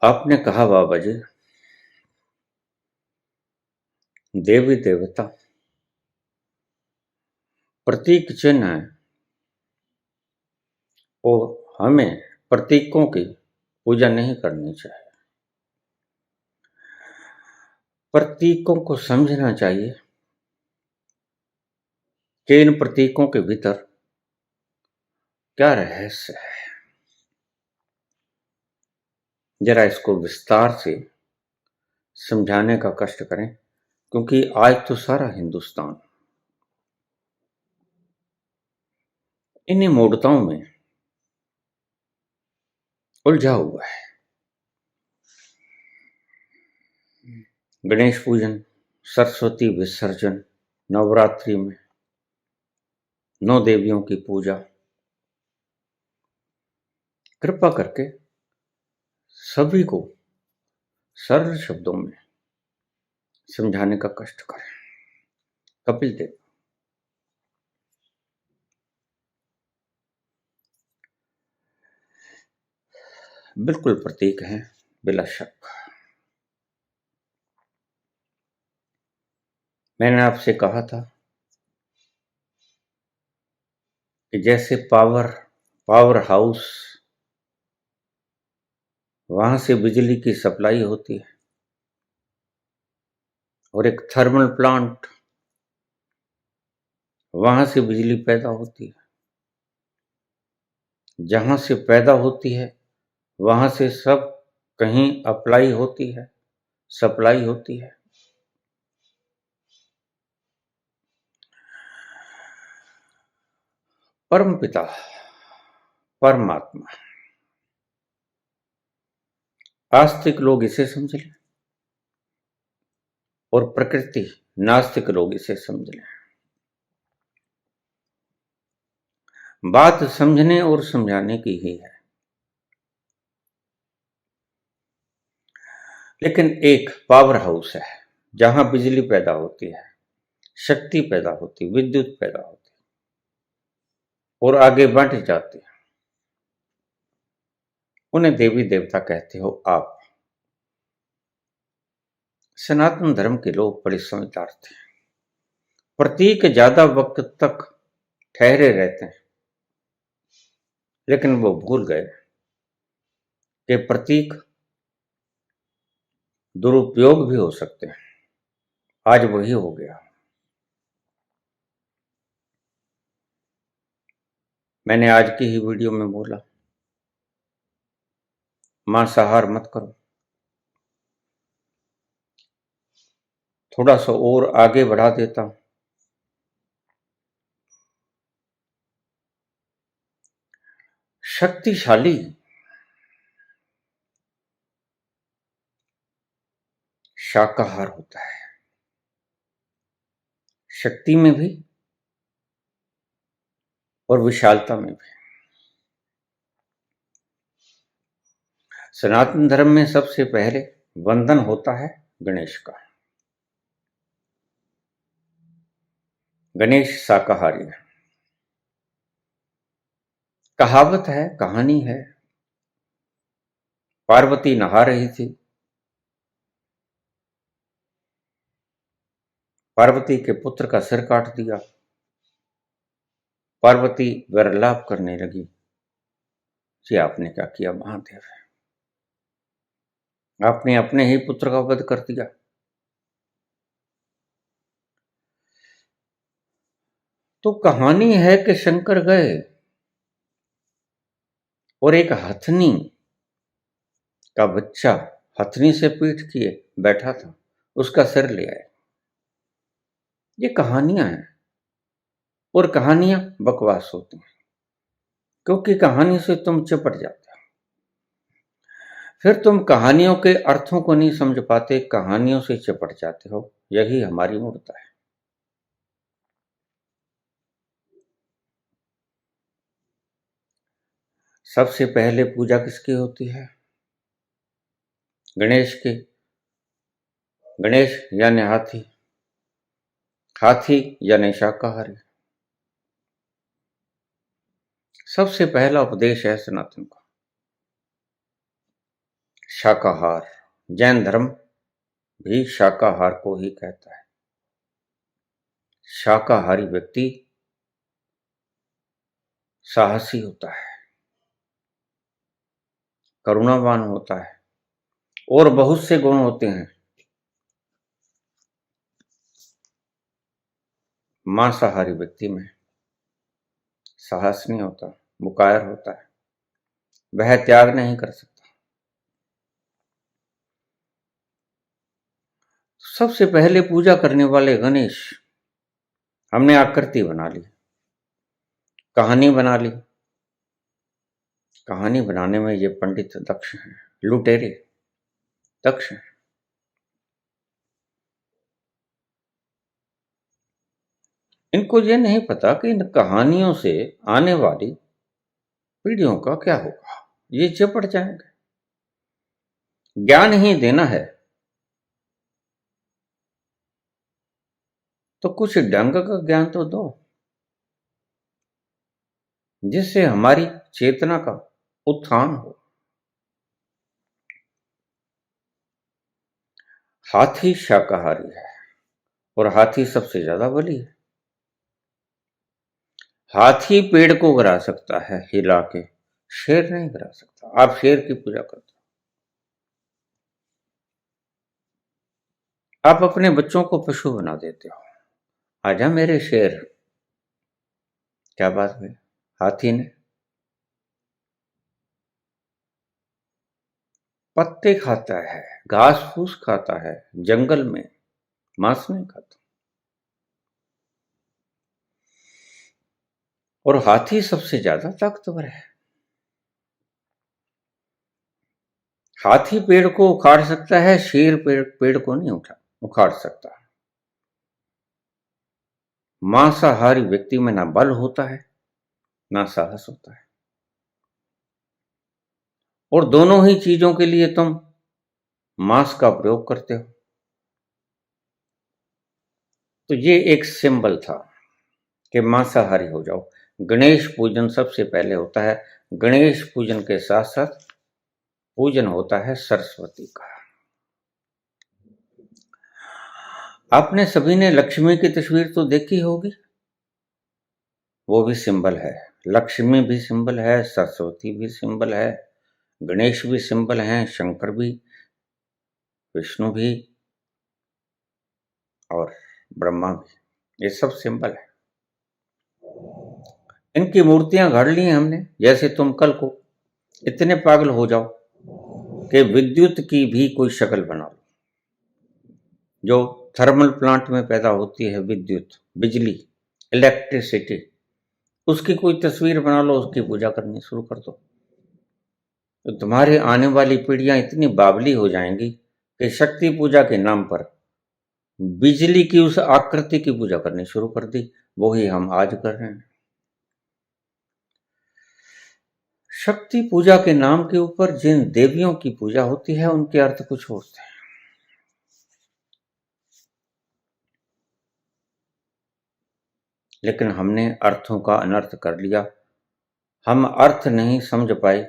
आपने कहा बाबा जी, देवी देवता प्रतीक चिन्ह है और हमें प्रतीकों की पूजा नहीं करनी चाहिए। प्रतीकों को समझना चाहिए कि इन प्रतीकों के भीतर क्या रहस्य है। जरा इसको विस्तार से समझाने का कष्ट करें, क्योंकि आज तो सारा हिंदुस्तान इन्हीं मूर्तों में उलझा हुआ है। गणेश पूजन, सरस्वती विसर्जन, नवरात्रि में 9 देवियों की पूजा, कृपा करके सभी को सरल शब्दों में समझाने का कष्ट करें। कपिल देव बिल्कुल प्रतीक हैं, बिला शक। मैंने आपसे कहा था कि जैसे पावर हाउस, वहां से बिजली की सप्लाई होती है, और एक थर्मल प्लांट, वहां से बिजली पैदा होती है। जहां से पैदा होती है वहां से सब कहीं अप्लाई होती है, सप्लाई होती है। परमपिता परमात्मा, आस्तिक लोग इसे समझ लें और प्रकृति नास्तिक लोग इसे समझ लें। बात समझने और समझाने की ही है। लेकिन एक पावर हाउस है जहां बिजली पैदा होती है, शक्ति पैदा होती, विद्युत पैदा होती और आगे बढ़ जाती है। उन्हें देवी देवता कहते हो आप। सनातन धर्म के लोग बड़े समझदार थे। प्रतीक ज्यादा वक्त तक ठहरे रहते हैं, लेकिन वो भूल गए कि प्रतीक दुरुपयोग भी हो सकते हैं। आज वही हो गया। मैंने आज की ही वीडियो में बोला, मांसाहार मत करो। थोड़ा सा और आगे बढ़ा देता हूं, शक्तिशाली शाकाहार होता है, शक्ति में भी और विशालता में भी। सनातन धर्म में सबसे पहले वंदन होता है गणेश का। गणेश शाकाहारी है। कहावत है, कहानी है, पार्वती नहा रही थी, पार्वती के पुत्र का सिर काट दिया। पार्वती विरलाप करने लगी, जी आपने क्या किया महादेव, आपने अपने ही पुत्र का वध कर दिया। तो कहानी है कि शंकर गए और एक हथनी का बच्चा हथनी से पीठ किए बैठा था, उसका सिर ले आए। ये कहानियां हैं, और कहानियां बकवास होती हैं, क्योंकि कहानी से तुम चिपट जाते हो। फिर तुम कहानियों के अर्थों को नहीं समझ पाते, कहानियों से चिपट जाते हो। यही हमारी मूर्खता है। सबसे पहले पूजा किसकी होती है? गणेश की। गणेश यानी हाथी, हाथी यानी शाकाहारी। सबसे पहला उपदेश है सनातन का, शाकाहार, जैन धर्म भी शाकाहार को ही कहता है। शाकाहारी व्यक्ति साहसी होता है, करुणावान होता है और बहुत से गुण होते हैं। मांसाहारी व्यक्ति में साहस नहीं होता, मुकायर होता है, वह त्याग नहीं कर सकता। सबसे पहले पूजा करने वाले गणेश, हमने आकृति बना ली, कहानी बना ली। कहानी बनाने में ये पंडित दक्ष हैं, लुटेरे दक्ष हैं। इनको ये नहीं पता कि इन कहानियों से आने वाली पीढ़ियों का क्या होगा, ये चिपट जाएंगे। ज्ञान ही देना है तो कुछ ढंग का ज्ञान तो दो, जिससे हमारी चेतना का उत्थान हो। हाथी शाकाहारी है और हाथी सबसे ज्यादा बली है। हाथी पेड़ को गिरा सकता है हिला के, शेर नहीं गिरा सकता। आप शेर की पूजा करते हो, आप अपने बच्चों को पशु बना देते हो। आजा मेरे शेर, क्या बात है। हाथी ने पत्ते खाता है, घास फूस खाता है, जंगल में मांस नहीं खाता। और हाथी सबसे ज्यादा ताकतवर है। हाथी पेड़ को उखाड़ सकता है, शेर पेड़ को नहीं उखाड़ सकता। मांसाहारी व्यक्ति में ना बल होता है ना साहस होता है, और दोनों ही चीजों के लिए तुम मांस का प्रयोग करते हो। तो ये एक सिंबल था कि मांसाहारी हो जाओ। गणेश पूजन सबसे पहले होता है। गणेश पूजन के साथ साथ पूजन होता है सरस्वती का। आपने सभी ने लक्ष्मी की तस्वीर तो देखी होगी, वो भी सिंबल है। लक्ष्मी भी सिंबल है, सरस्वती भी सिंबल है, गणेश भी सिंबल हैं, शंकर भी, विष्णु भी और ब्रह्मा भी, ये सब सिंबल है। इनकी मूर्तियां गढ़ ली हैं हमने। जैसे तुम कल को इतने पागल हो जाओ कि विद्युत की भी कोई शक्ल बना लो, जो थर्मल प्लांट में पैदा होती है विद्युत, बिजली, इलेक्ट्रिसिटी, उसकी कोई तस्वीर बना लो, उसकी पूजा करनी शुरू कर दो, तो तुम्हारी आने वाली पीढ़ियां इतनी बावली हो जाएंगी कि शक्ति पूजा के नाम पर बिजली की उस आकृति की पूजा करनी शुरू कर दी। वही हम आज कर रहे हैं। शक्ति पूजा के नाम के ऊपर जिन देवियों की पूजा होती है उनके अर्थ कुछ होते हैं। लेकिन हमने अर्थों का अनर्थ कर लिया। हम अर्थ नहीं समझ पाए।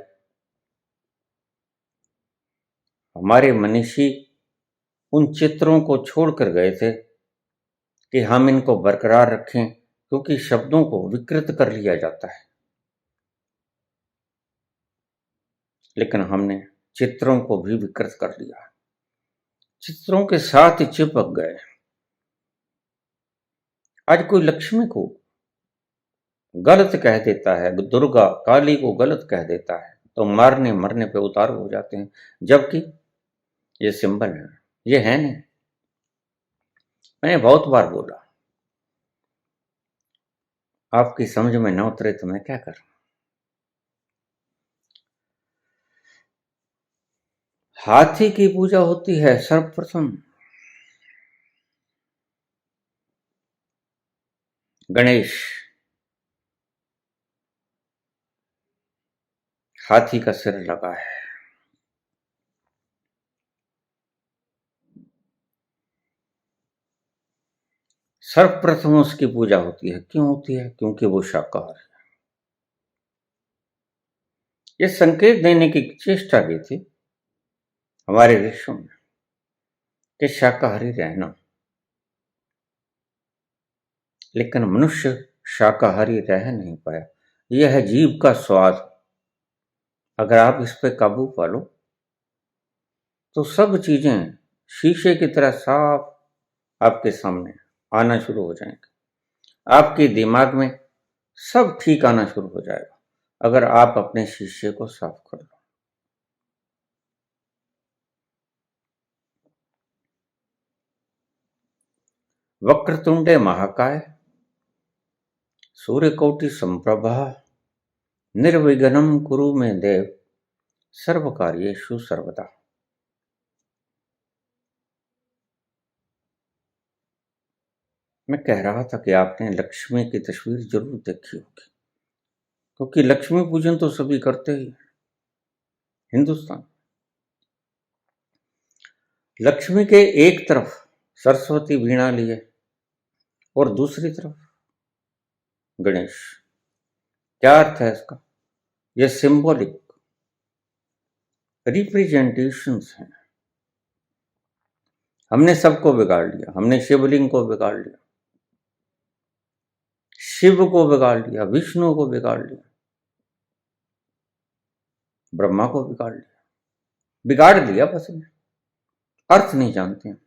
हमारे मनीषी उन चित्रों को छोड़कर गए थे कि हम इनको बरकरार रखें, क्योंकि शब्दों को विकृत कर लिया जाता है। लेकिन हमने चित्रों को भी विकृत कर लिया, चित्रों के साथ ही चिपक गए। आज कोई लक्ष्मी को गलत कह देता है, दुर्गा काली को गलत कह देता है, तो मारने मरने पे उतार हो जाते हैं, जबकि ये सिंबल है, ये है नहीं। मैंने बहुत बार बोला, आपकी समझ में न उतरे तो मैं क्या करूं। हाथी की पूजा होती है सर्वप्रथम गणेश, हाथी का सिर लगा है। सर्वप्रथम उसकी पूजा होती है। क्यों होती है? क्योंकि वो शाकाहारी है। ये संकेत देने की चेष्टा की थी हमारे ऋषियों में कि शाकाहारी रहना, लेकिन मनुष्य शाकाहारी रह नहीं पाया। यह है जीव का स्वाद। अगर आप इस पे काबू पा लो तो सब चीजें शीशे की तरह साफ आपके सामने आना शुरू हो जाएंगे। आपके दिमाग में सब ठीक आना शुरू हो जाएगा अगर आप अपने शीशे को साफ कर लो। वक्रतुंडे महाकाय सूर्यकोटि संप्रभा निर्विघ्नं कुरु मे देव सर्वकार्येषु सर्वदा। मैं कह रहा था कि आपने लक्ष्मी की तस्वीर जरूर देखी होगी, क्योंकि लक्ष्मी पूजन तो सभी करते ही हैं हिंदुस्तान। लक्ष्मी के एक तरफ सरस्वती वीणा लिए और दूसरी तरफ गणेश। क्या अर्थ है इसका? ये सिंबॉलिक रिप्रेजेंटेशंस हैं। हमने सबको बिगाड़ लिया। हमने शिवलिंग को बिगाड़ लिया, शिव को बिगाड़ लिया, विष्णु को बिगाड़ लिया, ब्रह्मा को बिगाड़ लिया। बिगाड़ दिया बस, अर्थ नहीं जानते हैं।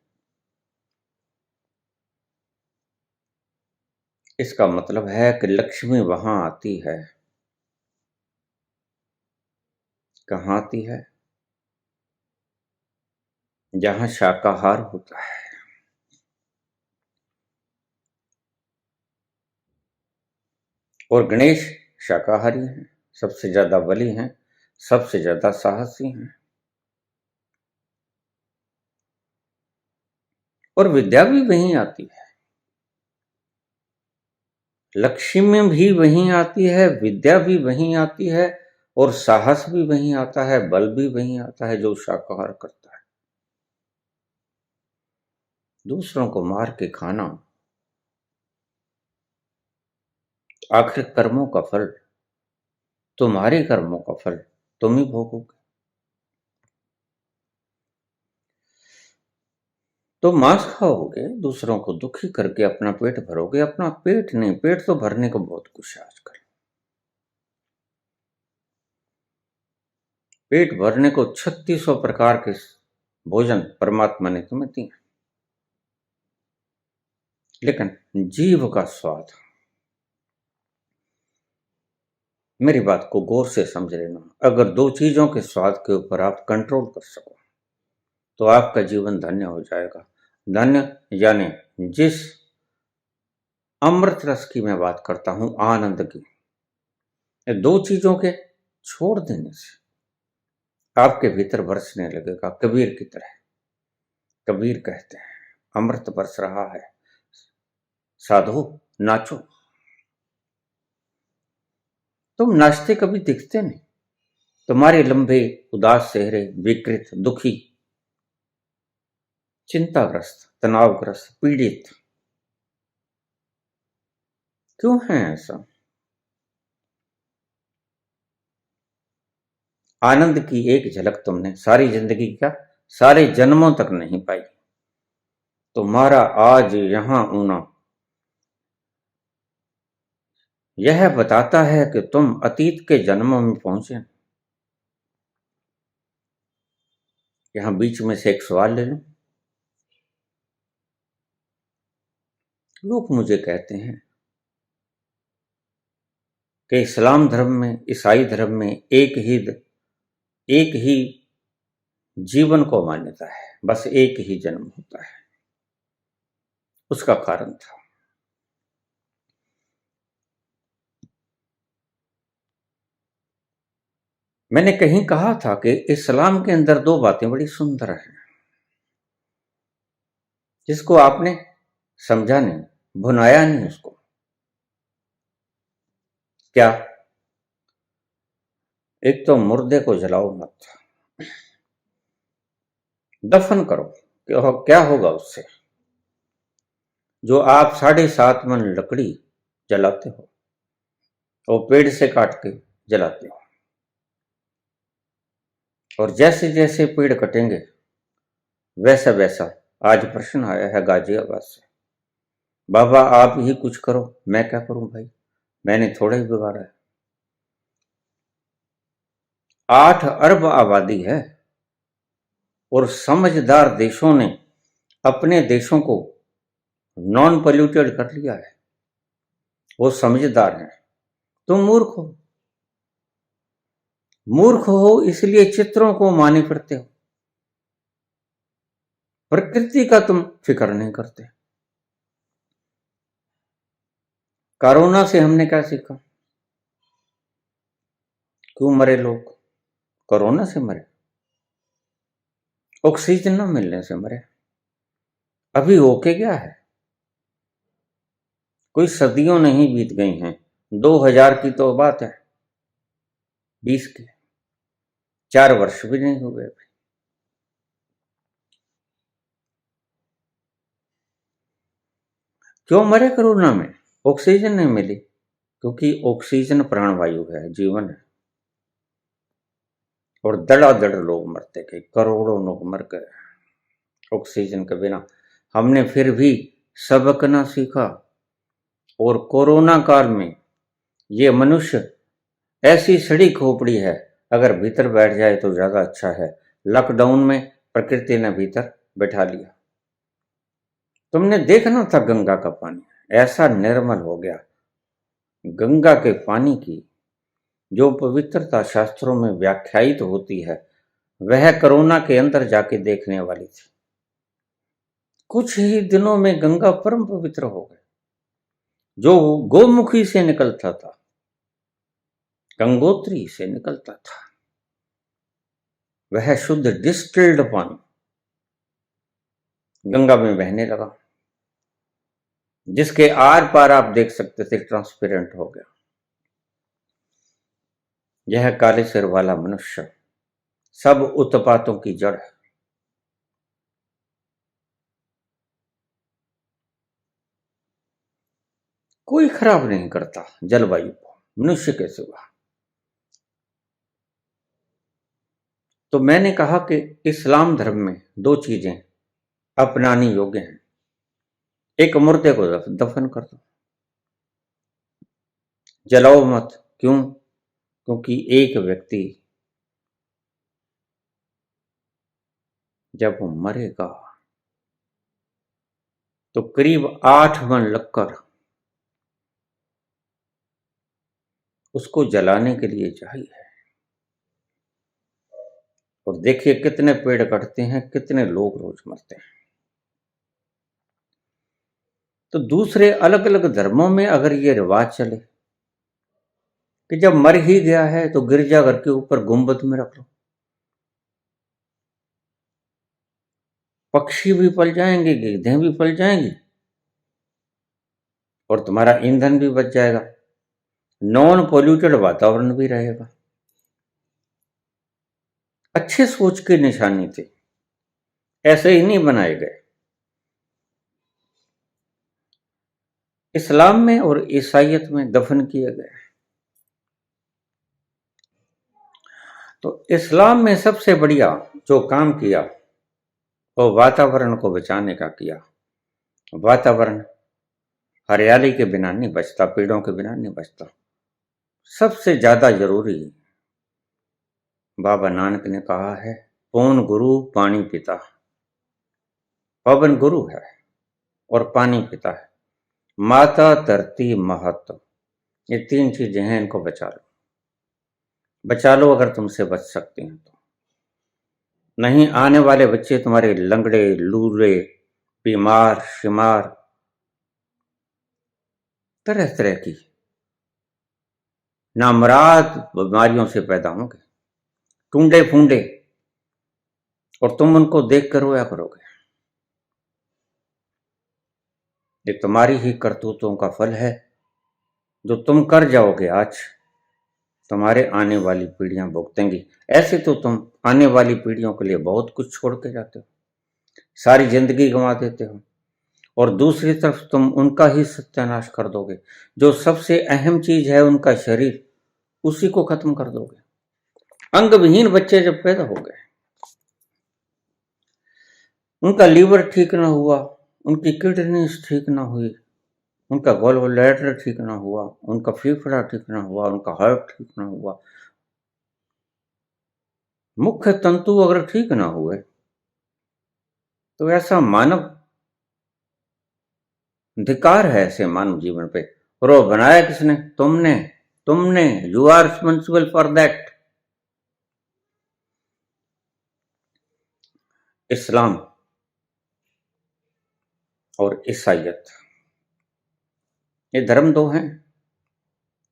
इसका मतलब है कि लक्ष्मी वहां आती है, कहां आती है? जहां शाकाहार होता है। और गणेश शाकाहारी हैं, सबसे ज्यादा बली हैं, सबसे ज्यादा साहसी हैं, और विद्या भी वहीं आती है। लक्ष्मी भी वहीं आती है, विद्या भी वहीं आती है, और साहस भी वहीं आता है, बल भी वहीं आता है जो शाकाहार करता है। दूसरों को मार के खाना आखिर कर्मों का फल, तुम्हारे कर्मों का फल तुम ही भोगोगे। तो मांस खाओगे, दूसरों को दुखी करके अपना पेट भरोगे। अपना पेट नहीं, पेट तो भरने को बहुत कुछ है आजकल। पेट भरने को 3600 प्रकार के भोजन परमात्मा ने तुम्हें दिए, लेकिन जीव का स्वाद। मेरी बात को गौर से समझ लेना। अगर दो चीजों के स्वाद के ऊपर आप कंट्रोल कर सको तो आपका जीवन धन्य हो जाएगा। धन्य यानी जिस अमृत रस की मैं बात करता हूं, आनंद की, दो चीजों के छोड़ देने से आपके भीतर बरसने लगेगा, कबीर की तरह। कबीर कहते हैं, अमृत बरस रहा है, साधो नाचो। तुम नाचते कभी दिखते नहीं। तुम्हारे लंबे उदास चेहरे विकृत, दुखी, चिंताग्रस्त, तनावग्रस्त, पीड़ित क्यों है ऐसा? आनंद की एक झलक तुमने सारी जिंदगी, क्या सारे जन्मों तक नहीं पाई। तुम्हारा आज यहां होना यह बताता है कि तुम अतीत के जन्मों में पहुंचे। यहां बीच में से एक सवाल ले लो। लोग मुझे कहते हैं कि इस्लाम धर्म में, ईसाई धर्म में एक ही जीवन को मान्यता है, बस एक ही जन्म होता है। उसका कारण था, मैंने कहीं कहा था कि इस्लाम के अंदर दो बातें बड़ी सुंदर हैं, जिसको आपने समझा नहीं, भुनाया नहीं उसको। क्या? एक तो मुर्दे को जलाओ मत, दफन करो। क्या होगा उससे? जो आप 7.5 मन लकड़ी जलाते हो, वो पेड़ से काट के जलाते हो, और जैसे जैसे पेड़ कटेंगे वैसा वैसा आज प्रश्न आया है गाजियाबाद से, बाबा आप ही कुछ करो। मैं क्या करूं भाई, मैंने थोड़ा ही बिगाड़ा है। 8 अरब आबादी है और समझदार देशों ने अपने देशों को नॉन पोल्यूटेड कर लिया है। वो समझदार हैं, तुम मूर्ख हो। मूर्ख हो इसलिए चित्रों को माने फिरते हो, प्रकृति का तुम फिक्र नहीं करते। कोरोना से हमने क्या सीखा? क्यों मरे लोग? कोरोना से मरे, ऑक्सीजन न मिलने से मरे। अभी होके क्या है, कोई सदियों नहीं बीत गई हैं, 2000 की तो बात है, 20 की, 4 वर्ष भी नहीं हुए अभी। क्यों मरे कोरोना में? ऑक्सीजन नहीं मिली, क्योंकि ऑक्सीजन प्राणवायु है, जीवन है। और दड़ादड़ लोग मरते गए, करोड़ों लोग मर गए ऑक्सीजन के बिना। हमने फिर भी सबक ना सीखा। और कोरोना काल में ये मनुष्य ऐसी सड़ी खोपड़ी है, अगर भीतर बैठ जाए तो ज्यादा अच्छा है। लॉकडाउन में प्रकृति ने भीतर बैठा लिया। तुमने देखना था गंगा का पानी ऐसा निर्मल हो गया। गंगा के पानी की जो पवित्रता शास्त्रों में व्याख्यायित होती है, वह कोरोना के अंदर जाके देखने वाली थी। कुछ ही दिनों में गंगा परम पवित्र हो गई। जो गोमुखी से निकलता था, गंगोत्री से निकलता था, वह शुद्ध डिस्टिल्ड पानी गंगा में बहने लगा, जिसके आर पार आप देख सकते थे, ट्रांसपेरेंट हो गया। यह काले सिर वाला मनुष्य सब उत्पातों की जड़ है। कोई खराब नहीं करता जलवायु को मनुष्य के सिवा। तो मैंने कहा कि इस्लाम धर्म में 2 चीजें अपनानी योग्य हैं। एक, मुर्दे को दफन कर दो, जलाओ मत। क्यों? क्योंकि एक व्यक्ति जब वो मरेगा तो करीब 8 मन लगकर उसको जलाने के लिए चाहिए। और देखिए कितने पेड़ कटते हैं, कितने लोग रोज मरते हैं। तो दूसरे अलग अलग धर्मों में अगर ये रिवाज चले कि जब मर ही गया है तो गिरजाघर के ऊपर गुंबद में रख लो, पक्षी भी पल जाएंगे, गिद्धें भी पल जाएंगी और तुम्हारा ईंधन भी बच जाएगा, नॉन पोल्यूटेड वातावरण भी रहेगा। अच्छे सोच की निशानी थे, ऐसे ही नहीं बनाए गए। इस्लाम में और ईसाइयत में दफन किए गए। तो इस्लाम में सबसे बढ़िया जो काम किया वो वातावरण को बचाने का किया। वातावरण हरियाली के बिना नहीं बचता, पेड़ों के बिना नहीं बचता। सबसे ज्यादा जरूरी बाबा नानक ने कहा है, पौन गुरु पानी पिता। पवन गुरु है और पानी पिता है। माता, धरती, महत्व, ये 3 चीजें हैं, इनको बचा लो। बचा लो अगर तुमसे बच सकती हैं तो। नहीं, आने वाले बच्चे तुम्हारे लंगड़े, लूले, बीमार, शिमार, तरह तरह की नामराद बीमारियों से पैदा होंगे, टूंडे फूंडे, और तुम उनको देख कर रोया करोगे। ये तुम्हारी ही करतूतों का फल है। जो तुम कर जाओगे आज, तुम्हारे आने वाली पीढ़ियां भुगतेंगी। ऐसे तो तुम आने वाली पीढ़ियों के लिए बहुत कुछ छोड़ के जाते हो, सारी जिंदगी गंवा देते हो, और दूसरी तरफ तुम उनका ही सत्यानाश कर दोगे। जो सबसे अहम चीज है उनका शरीर, उसी को खत्म कर दोगे। अंग विहीन बच्चे जब पैदा हो गए, उनका लीवर ठीक ना हुआ, उनकी किडनीज ठीक ना हुई, उनका गॉल ब्लैडर ठीक ना हुआ, उनका फेफड़ा ठीक ना हुआ, उनका हार्ट ठीक ना हुआ, मुख्य तंतु अगर ठीक ना हुए, तो ऐसा मानव धिक्कार है ऐसे मानव जीवन पे। और वो बनाया किसने? तुमने तुमने you are responsible for that. इस्लाम और ईसाइयत, ये धर्म दो हैं,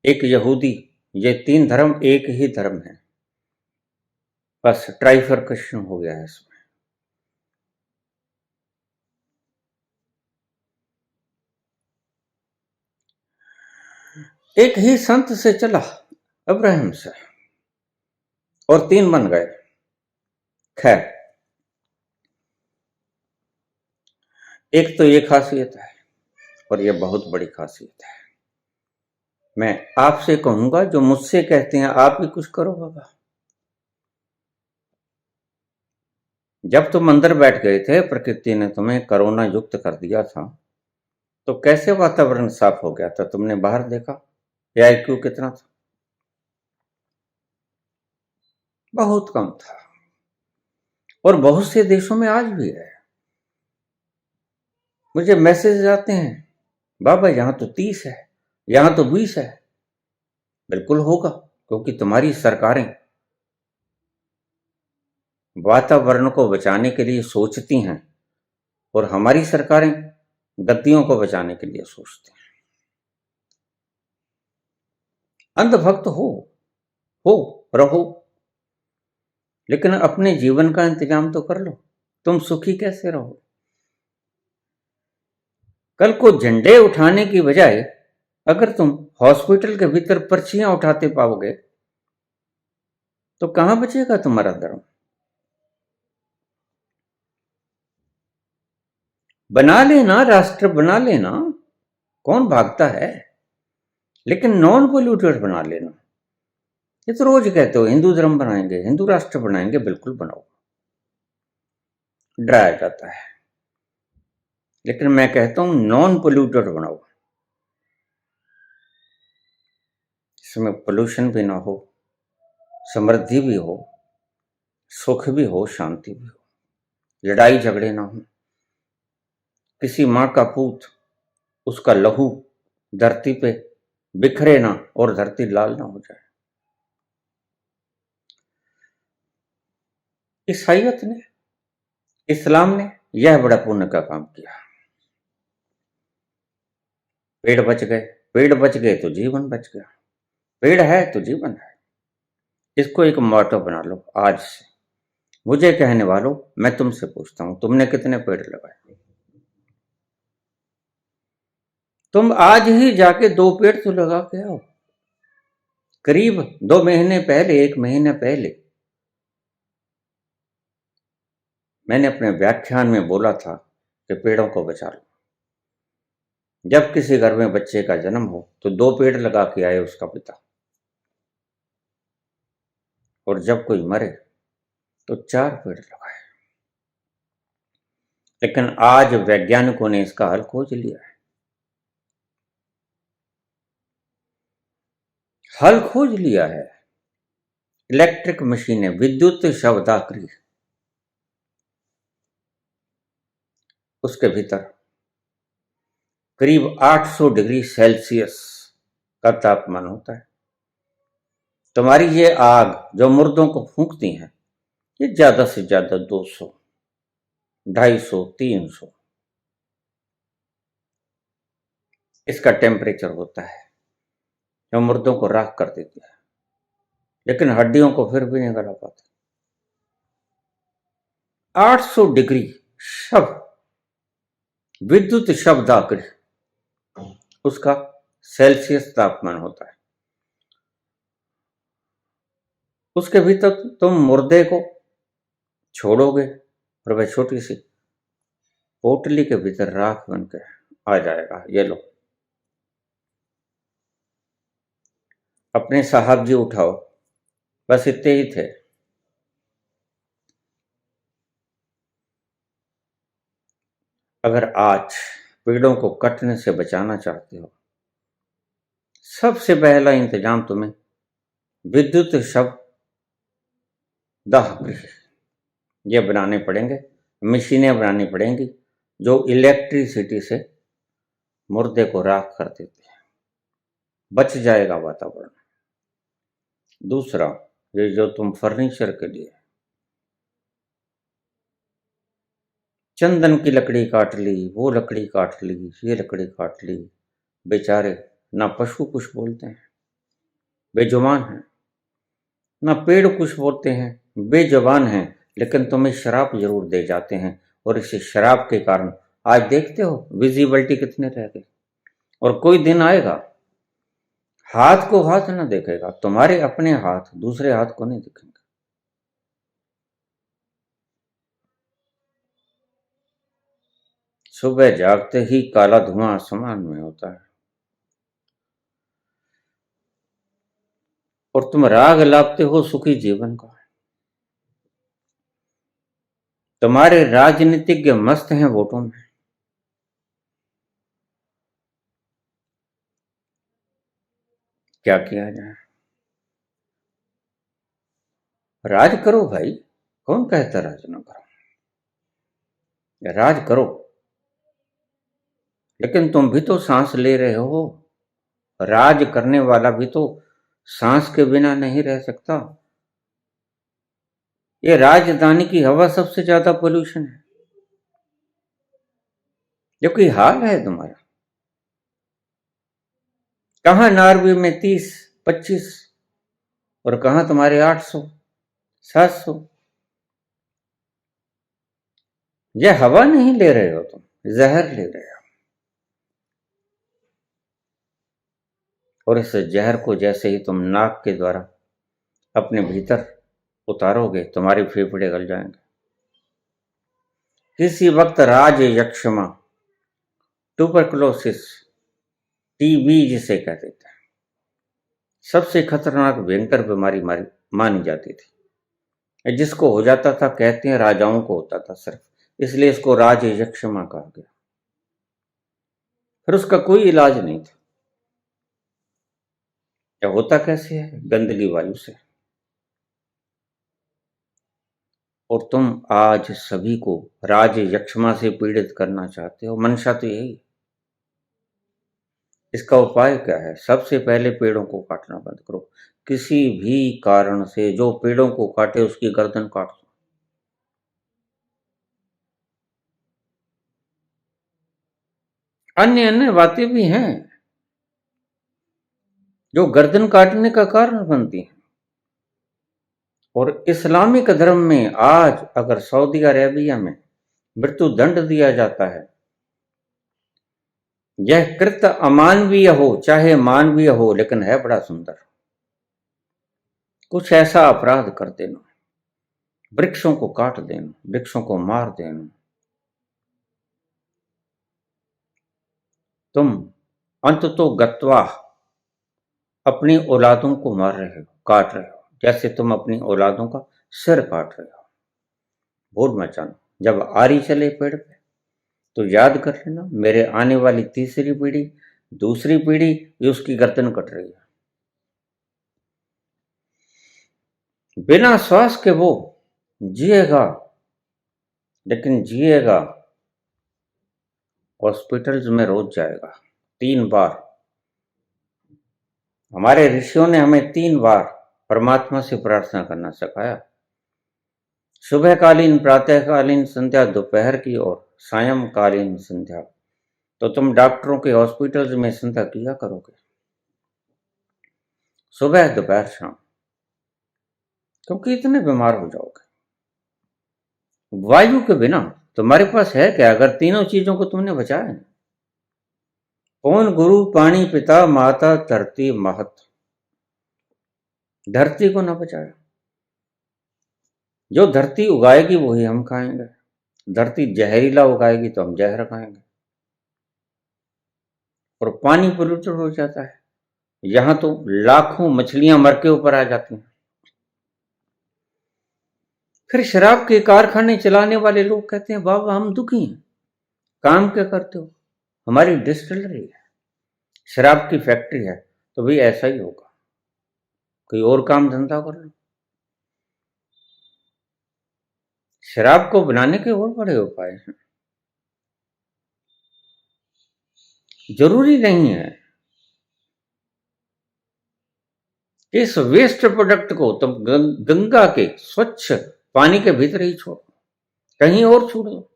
एक यहूदी, ये तीन धर्म एक ही धर्म है, बस ट्राइफर्केशन हो गया है इसमें। एक ही संत से चला, अब्राहम से, और तीन बन गए। खैर, एक तो ये खासियत है, और ये बहुत बड़ी खासियत है। मैं आपसे कहूंगा, जो मुझसे कहते हैं आप भी कुछ करो बाबा। जब तुम अंदर बैठ गए थे, प्रकृति ने तुम्हें कोरोना युक्त कर दिया था, तो कैसे वातावरण साफ हो गया था? तुमने बाहर देखा? ये आईक्यू कितना था? बहुत कम था। और बहुत से देशों में आज भी है। मुझे मैसेज आते हैं, बाबा यहां तो 30 है, यहां तो 20 है। बिल्कुल होगा, क्योंकि तुम्हारी सरकारें वातावरण को बचाने के लिए सोचती हैं, और हमारी सरकारें गद्दियों को बचाने के लिए सोचती हैं। अंधभक्त हो रहो, लेकिन अपने जीवन का इंतजाम तो कर लो। तुम सुखी कैसे रहो? कल को झंडे उठाने की बजाय अगर तुम हॉस्पिटल के भीतर पर्चियां उठाते पाओगे, तो कहां बचेगा तुम्हारा धर्म? बना लेना, राष्ट्र बना लेना, कौन भागता है, लेकिन नॉन पोल्यूटेड बना लेना। ये तो रोज कहते हो हिंदू धर्म बनाएंगे, हिंदू राष्ट्र बनाएंगे। बिल्कुल बनाओ, डराया जाता है, लेकिन मैं कहता हूं नॉन पोल्यूटेड बनाओ। इसमें पोल्यूशन भी ना हो, समृद्धि भी हो, सुख भी हो, शांति भी हो, लड़ाई झगड़े ना हो, किसी मां का पूत, उसका लहू धरती पे बिखरे ना, और धरती लाल ना हो जाए। ईसाइयत ने, इस्लाम ने यह बड़ा पुण्य का काम किया। पेड़ बच गए, पेड़ बच गए तो जीवन बच गया। पेड़ है तो जीवन है। इसको एक मोटो बना लो आज से। मुझे कहने वालों, मैं तुमसे पूछता हूं, तुमने कितने पेड़ लगाए? तुम आज ही जाके 2 पेड़ तो लगा के आओ। करीब 2 महीने पहले, 1 महीने पहले, मैंने अपने व्याख्यान में बोला था कि पेड़ों को बचा लो। जब किसी घर में बच्चे का जन्म हो तो 2 पेड़ लगा के आए उसका पिता, और जब कोई मरे तो 4 पेड़ लगाए। लेकिन आज वैज्ञानिकों ने इसका हल खोज लिया है। हल खोज लिया है। इलेक्ट्रिक मशीनें, विद्युत शवदाकृ, उसके भीतर करीब 800 डिग्री सेल्सियस का तापमान होता है। तुम्हारी ये आग जो मुर्दों को फूंकती हैं, ये ज्यादा से ज्यादा 200, 250, 300 इसका टेम्परेचर होता है, जो मुर्दों को राख कर देती है, लेकिन हड्डियों को फिर भी नहीं गला पाती। 800 डिग्री शव, विद्युत शवदाकृ, उसका सेल्सियस तापमान होता है। उसके भीतर तुम मुर्दे को छोड़ोगे, और वह छोटी सी पोटली के भीतर राख बनकर आ जाएगा। ये लो, अपने साहब जी उठाओ, बस इतने ही थे। अगर आज पेड़ों को कटने से बचाना चाहते हो, सबसे पहला इंतजाम तुम्हें विद्युत शव दाह गृह ये बनाने पड़ेंगे, मशीनें बनानी पड़ेंगी जो इलेक्ट्रिसिटी से मुर्दे को राख कर देते हैं, बच जाएगा वातावरण। दूसरा, ये जो तुम फर्नीचर के लिए चंदन की लकड़ी काट ली, वो लकड़ी काट ली, ये लकड़ी काट ली, बेचारे ना पशु कुछ बोलते हैं, बेजुबान हैं, ना पेड़ कुछ बोलते हैं, बेजुबान हैं, लेकिन तुम्हें शराब जरूर दे जाते हैं। और इस शराब के कारण आज देखते हो विजिबिलिटी कितने रह गए। और कोई दिन आएगा हाथ को हाथ ना देखेगा, तुम्हारे अपने हाथ दूसरे हाथ को नहीं दिखेंगे। सुबह जागते ही काला धुआं आसमान में होता है और तुम राग लापते हो सुखी जीवन का। तुम्हारे राजनीतिज्ञ मस्त हैं वोटों में। क्या किया जाए? राज करो भाई, कौन कहता राज ना करो? राज करो, लेकिन तुम भी तो सांस ले रहे हो। राज करने वाला भी तो सांस के बिना नहीं रह सकता। ये राजधानी की हवा सबसे ज्यादा पोल्यूशन है। जो कोई हाल है तुम्हारा, कहां नॉर्वे में 30-25 और कहां तुम्हारे 800-700। यह हवा नहीं ले रहे हो, तुम जहर ले रहे हो। और इस जहर को जैसे ही तुम नाक के द्वारा अपने भीतर उतारोगे, तुम्हारे फेफड़े गल जाएंगे। किसी वक्त राज यक्षमा, ट्यूबरकुलोसिस, टीबी जिसे कहते थे, सबसे खतरनाक भयंकर बीमारी मानी जाती थी। जिसको हो जाता था, कहते हैं राजाओं को होता था सिर्फ, इसलिए इसको राज यक्षमा कहा गया। फिर उसका कोई इलाज नहीं था। क्या होता कैसे है? गंदगी वायु से। और तुम आज सभी को राज यक्षमा से पीड़ित करना चाहते हो। मंशा तो यही है। इसका उपाय क्या है? सबसे पहले पेड़ों को काटना बंद करो। किसी भी कारण से जो पेड़ों को काटे उसकी गर्दन काट दो। अन्य अन्य बातें भी हैं जो गर्दन काटने का कारण बनती हैं। और इस्लामिक धर्म में आज अगर सऊदी अरेबिया में मृत्यु दंड दिया जाता है, यह कृत्य अमानवीय हो चाहे मानवीय हो, लेकिन है बड़ा सुंदर। कुछ ऐसा अपराध कर देना, वृक्षों को काट देना, वृक्षों को मार देना, तुम अंततो गत्वा अपनी औलादों को मार रहे हो, काट रहे हो, जैसे तुम अपनी औलादों का सिर काट रहे हो। भूल मत जाना, जब आरी चले पेड़ पे तो याद कर लेना, मेरे आने वाली तीसरी पीढ़ी, दूसरी पीढ़ी, ये उसकी गर्दन कट रही है। बिना श्वास के वो जिएगा, लेकिन जिएगा हॉस्पिटल्स में रोज जाएगा 3 बार। हमारे ऋषियों ने हमें 3 बार परमात्मा से प्रार्थना करना सिखाया। सुबहकालीन, प्रातःकालीन संध्या, दोपहर की और सायंकालीन संध्या। तो तुम डॉक्टरों के हॉस्पिटल्स में संध्या किया करोगे, सुबह दोपहर शाम, क्योंकि इतने बीमार हो जाओगे। वायु के बिना तुम्हारे पास है क्या? अगर तीनों चीजों को तुमने बचाया, कौन गुरु, पानी, पिता, माता, धरती, महत, धरती को ना बचाया। जो धरती उगाएगी वही हम खाएंगे। धरती जहरीला उगाएगी तो हम जहर खाएंगे। और पानी पोल्यूटेड हो जाता है, यहां तो लाखों मछलियां मर के ऊपर आ जाती हैं। फिर शराब के कारखाने चलाने वाले लोग कहते हैं बाबा हम दुखी हैं। काम क्या करते हो? हमारी डिस्टिलरी है, शराब की फैक्ट्री है। तो भाई ऐसा ही होगा, कोई और काम धंधा कर लो। शराब को बनाने के और बड़े उपाय हैं। जरूरी नहीं है कि इस वेस्ट प्रोडक्ट को तुम गंगा के स्वच्छ पानी के भीतर ही छोड़ो, कहीं और छोड़ दो।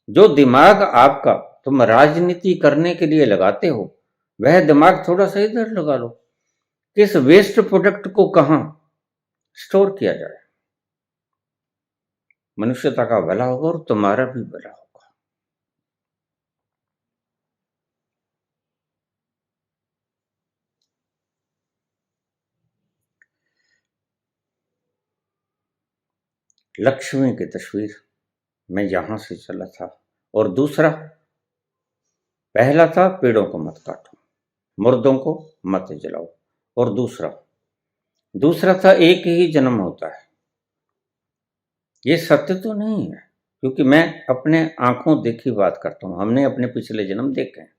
जो दिमाग आपका तुम राजनीति करने के लिए लगाते हो, वह दिमाग थोड़ा सा इधर लगा लो कि इस वेस्ट प्रोडक्ट को कहां स्टोर किया जाए। मनुष्यता का भला होगा और तुम्हारा भी भला होगा। लक्ष्मी की तस्वीर मैं यहां से चला था। और दूसरा, पहला था पेड़ों को मत काटो, मुर्दों को मत जलाओ। और दूसरा था एक ही जन्म होता है। ये सत्य तो नहीं है, क्योंकि मैं अपने आंखों देखी बात करता हूं। हमने अपने पिछले जन्म देखे हैं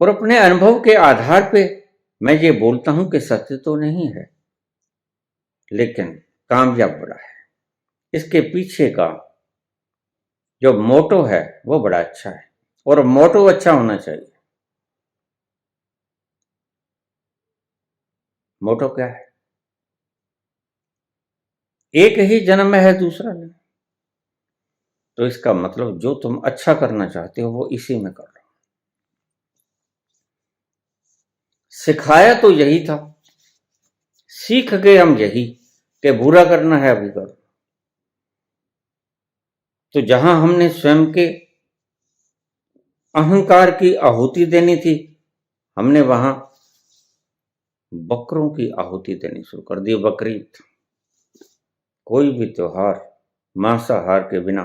और अपने अनुभव के आधार पे मैं ये बोलता हूं कि सत्य तो नहीं है, लेकिन कामयाब बड़ा है। इसके पीछे का जो मोटो है वो बड़ा अच्छा है, और मोटो अच्छा होना चाहिए। मोटो क्या है? एक ही जन्म में है, दूसरा नहीं। तो इसका मतलब जो तुम अच्छा करना चाहते हो वो इसी में कर लो। सिखाया तो यही था, सीख गए हम यही कि बुरा करना है अभी करो। तो जहां हमने स्वयं के अहंकार की आहुति देनी थी, हमने वहां बकरों की आहुति देनी शुरू कर दी। बकरीद, कोई भी त्योहार मांसाहार के बिना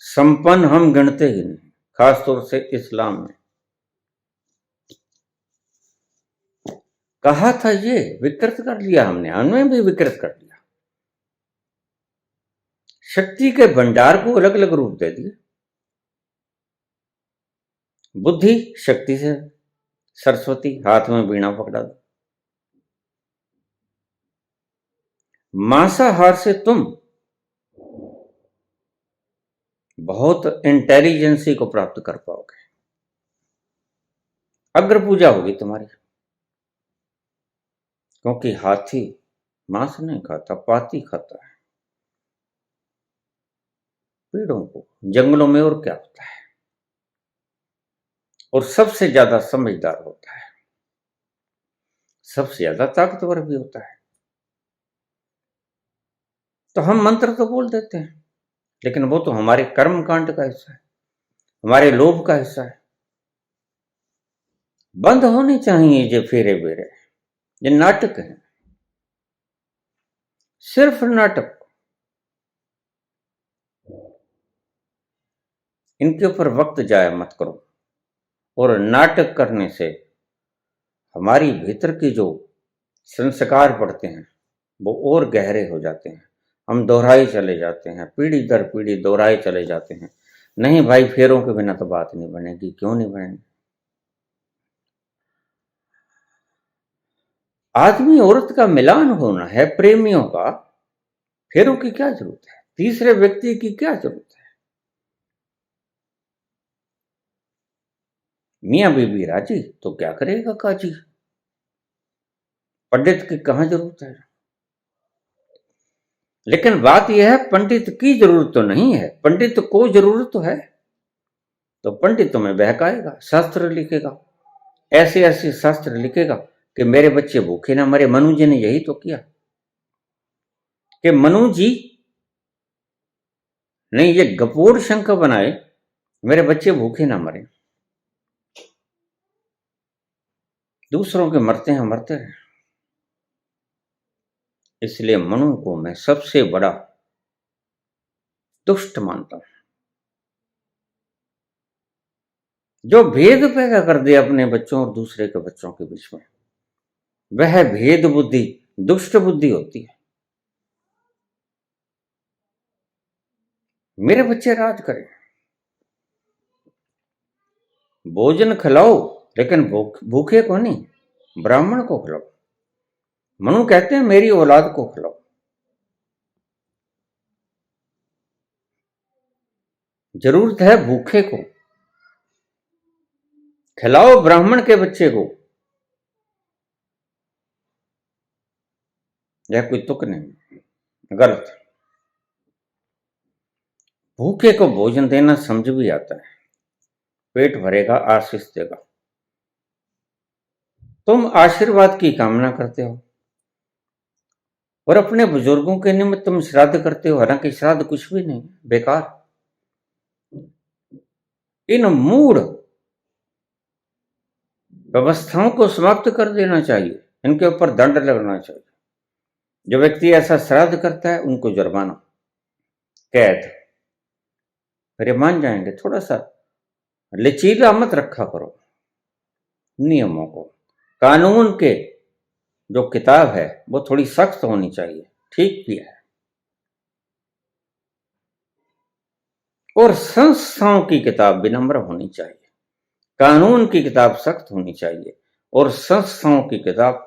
संपन्न हम गिनते ही नहीं, खासतौर से इस्लाम में। कहा था ये विकृत कर लिया हमने, हमें भी विकृत कर लिया। शक्ति के भंडार को अलग अलग रूप दे दिए। बुद्धि शक्ति से सरस्वती, हाथ में वीणा पकड़ा दो। मांसाहार से तुम बहुत इंटेलिजेंसी को प्राप्त कर पाओगे। अग्र पूजा होगी तुम्हारी, क्योंकि हाथी मांस नहीं खाता, पाती खाता है। पेड़ों को, जंगलों में और क्या होता है, और सबसे ज्यादा समझदार होता है, सबसे ज्यादा ताकतवर भी होता है। तो हम मंत्र तो बोल देते हैं, लेकिन वो तो हमारे कर्म कांड का हिस्सा है, हमारे लोभ का हिस्सा है। बंद होने चाहिए ये फेरे बेरे, ये नाटक है, सिर्फ नाटक। इनके ऊपर वक्त जाया मत करो। और नाटक करने से हमारी भीतर की जो संस्कार पड़ते हैं वो और गहरे हो जाते हैं। हम दोहराए चले जाते हैं, पीढ़ी दर पीढ़ी दोहराए चले जाते हैं। नहीं भाई, फेरों के बिना तो बात नहीं बनेगी। क्यों नहीं बनेगी? आदमी औरत का मिलान होना है, प्रेमियों का। फेरों की क्या जरूरत है? तीसरे व्यक्ति की क्या जरूरत है? मियां बीबी राजी तो क्या करेगा काजी? पंडित की कहां जरूरत है? लेकिन बात यह है, पंडित की जरूरत तो नहीं है, पंडित को जरूरत तो है। तो पंडित तुम्हें बहकाएगा, शास्त्र लिखेगा, ऐसे ऐसे शास्त्र लिखेगा कि मेरे बच्चे भूखे ना मरे। मनु जी ने यही तो किया कि मनु जी ने ये गपोड़ शंख बनाए, मेरे बच्चे भूखे ना मरे। दूसरों के मरते हैं मरते रहे। इसलिए मनु को मैं सबसे बड़ा दुष्ट मानता हूं, जो भेद पैदा कर दे अपने बच्चों और दूसरे के बच्चों के बीच में। वह भेद बुद्धि दुष्ट बुद्धि होती है। मेरे बच्चे राज करें, भोजन खिलाओ, लेकिन भूखे को नहीं, ब्राह्मण को खिलाओ। मनु कहते हैं मेरी औलाद को खिलाओ। जरूरत है भूखे को खिलाओ, ब्राह्मण के बच्चे को। यह कोई तुक नहीं, गलत। भूखे को भोजन देना समझ भी आता है, पेट भरेगा, आशीष देगा। तुम आशीर्वाद की कामना करते हो और अपने बुजुर्गों के निमित्त तुम श्राद्ध करते हो, हालांकि श्राद्ध कुछ भी नहीं, बेकार। इन मूढ़ व्यवस्थाओं को समाप्त कर देना चाहिए, इनके ऊपर दंड लगना चाहिए। जो व्यक्ति ऐसा श्राद्ध करता है उनको जुर्माना, कैद। अरे मान जाएंगे। थोड़ा सा लचीला मत रखा करो नियमों को। कानून के जो किताब है वो थोड़ी सख्त होनी चाहिए, ठीक भी है। और संस्थाओं की किताब विनम्र होनी चाहिए, कानून की किताब सख्त होनी चाहिए, और संस्थाओं की किताब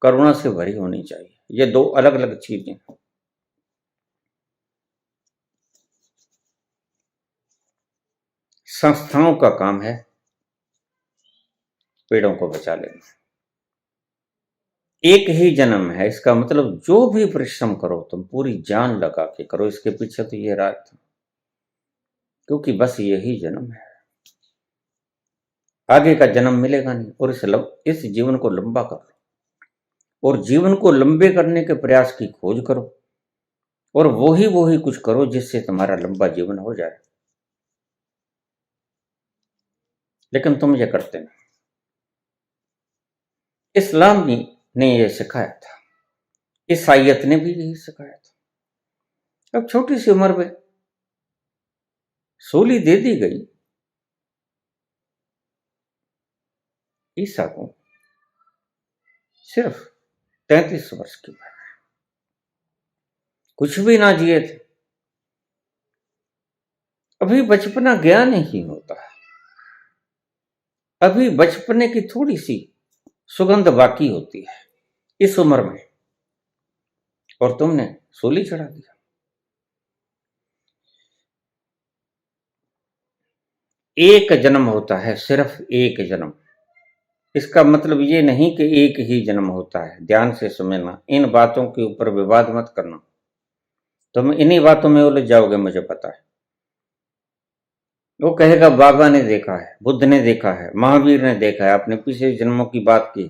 करुणा से भरी होनी चाहिए। ये दो अलग अलग चीजें हैं। संस्थाओं का काम है पेड़ों को बचा लेना। एक ही जन्म है, इसका मतलब जो भी परिश्रम करो तुम पूरी जान लगा के करो। इसके पीछे तो ये राज था, क्योंकि बस यही जन्म है, आगे का जन्म मिलेगा नहीं। और इस जीवन को लंबा करो, और जीवन को लंबे करने के प्रयास की खोज करो, और वो ही कुछ करो जिससे तुम्हारा लंबा जीवन हो जाए। लेकिन तुम ये करते नहीं। इस्लाम ने यह सिखाया था, ईसाइयत ने भी यही सिखाया था। अब छोटी सी उम्र में सूली दे दी गई ईसा को, सिर्फ 33 वर्ष की उम्र, कुछ भी ना जिए थे। अभी बचपना ज्ञान ही होता है, अभी बचपने की थोड़ी सी सुगंध बाकी होती है इस उम्र में, और तुमने सूली चढ़ा दिया। एक जन्म होता है, सिर्फ एक जन्म। इसका मतलब ये नहीं कि एक ही जन्म होता है। ध्यान से समझना, इन बातों के ऊपर विवाद मत करना, तुम इन्हीं बातों में उलझ जाओगे, मुझे पता है। वो कहेगा बाबा ने देखा है, बुद्ध ने देखा है, महावीर ने देखा है, अपने पिछले जन्मों की बात की।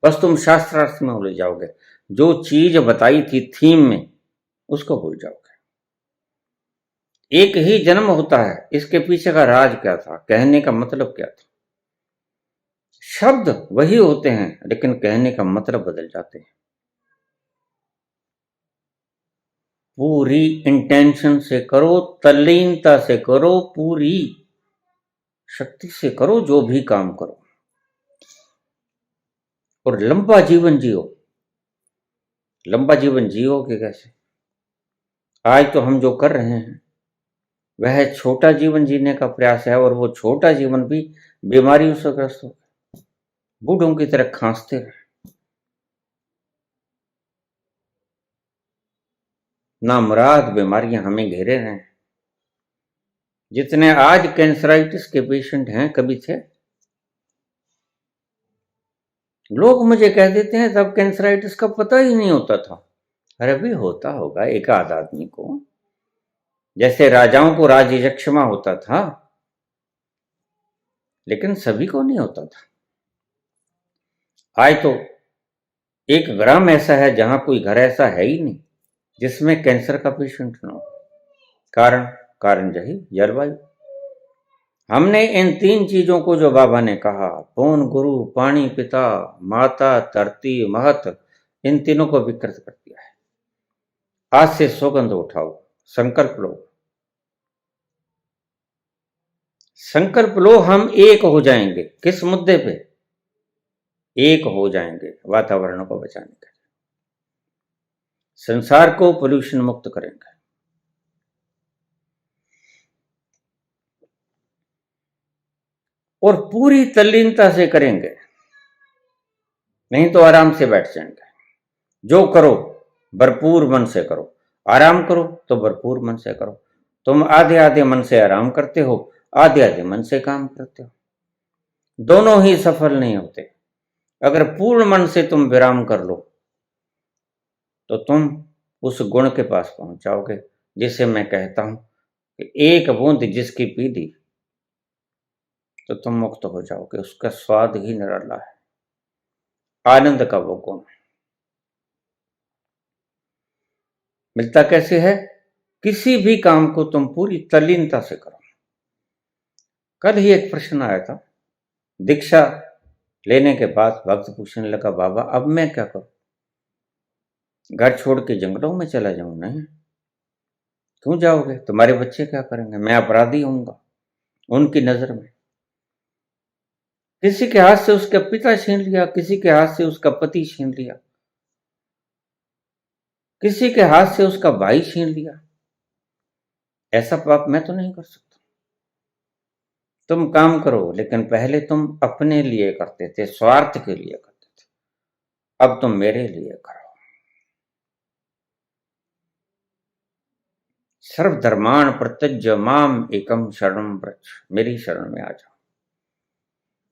बस तुम शास्त्रार्थ में उलझ जाओगे, जो चीज बताई थी थीम में उसको भूल जाओगे। एक ही जन्म होता है, इसके पीछे का राज क्या था, कहने का मतलब क्या था। शब्द वही होते हैं, लेकिन कहने का मतलब बदल जाते हैं। पूरी इंटेंशन से करो, तल्लीनता से करो, पूरी शक्ति से करो जो भी काम करो, और लंबा जीवन जियो। लंबा जीवन जियोगे कैसे? आज तो हम जो कर रहे हैं वह छोटा जीवन जीने का प्रयास है, और वो छोटा जीवन भी बीमारियों से ग्रस्त हो, बूढ़ों की तरह खांसते रहे। नामुराद बीमारियां हमें घेरे रहे हैं। जितने आज कैंसराइटिस के पेशेंट हैं, कभी थे? लोग मुझे कह देते हैं तब कैंसराइटिस का पता ही नहीं होता था। अरे भी होता होगा एक आध आदमी को, जैसे राजाओं को राज यक्षमा होता था, लेकिन सभी को नहीं होता था। आज तो एक ग्राम ऐसा है जहां कोई घर ऐसा है ही नहीं जिसमें कैंसर का पेशेंट ना हो। कारण यही जलवायु। हमने इन 3 चीजों को, जो बाबा ने कहा, पौन गुरु, पानी पिता, माता धरती महत, इन तीनों को विकृत कर दिया है। आज से सौगंध उठाओ, संकल्प लो, संकल्प लो, हम एक हो जाएंगे। किस मुद्दे पे? एक हो जाएंगे वातावरण को बचाने के लिए, संसार को पोल्यूशन मुक्त करेंगे। और पूरी तल्लीनता से करेंगे, नहीं तो आराम से बैठ जाएंगे। जो करो भरपूर मन से करो, आराम करो तो भरपूर मन से करो। तुम आधे आधे मन से आराम करते हो, आधे आधे मन से काम करते हो, दोनों ही सफल नहीं होते। अगर पूर्ण मन से तुम विराम कर लो तो तुम उस गुण के पास पहुंच जाओगे जिसे मैं कहता हूं कि एक बूंद जिसकी पी ली तो तुम मुक्त हो जाओगे। उसका स्वाद ही निराला है, आनंद का वो गुण। मिलता कैसे है? किसी भी काम को तुम पूरी तल्लीनता से करो। कल ही एक प्रश्न आया था, दीक्षा लेने के बाद भक्त पूछने लगा, बाबा अब मैं क्या करूं? घर छोड़ के जंगलों में चला जाऊं? नहीं। क्यों जाओगे? तुम्हारे बच्चे क्या करेंगे? मैं अपराधी होऊंगा उनकी नजर में। किसी के हाथ से उसका पिता छीन लिया, किसी के हाथ से उसका पति छीन लिया, किसी के हाथ से उसका भाई छीन लिया, ऐसा पाप मैं तो नहीं कर सकता। तुम काम करो, लेकिन पहले तुम अपने लिए करते थे, स्वार्थ के लिए करते थे, अब तुम मेरे लिए करो। सर्वधर्मान् प्रत्यज्य माम एकम शरणं व्रज, मेरी शरण में आ जाओ।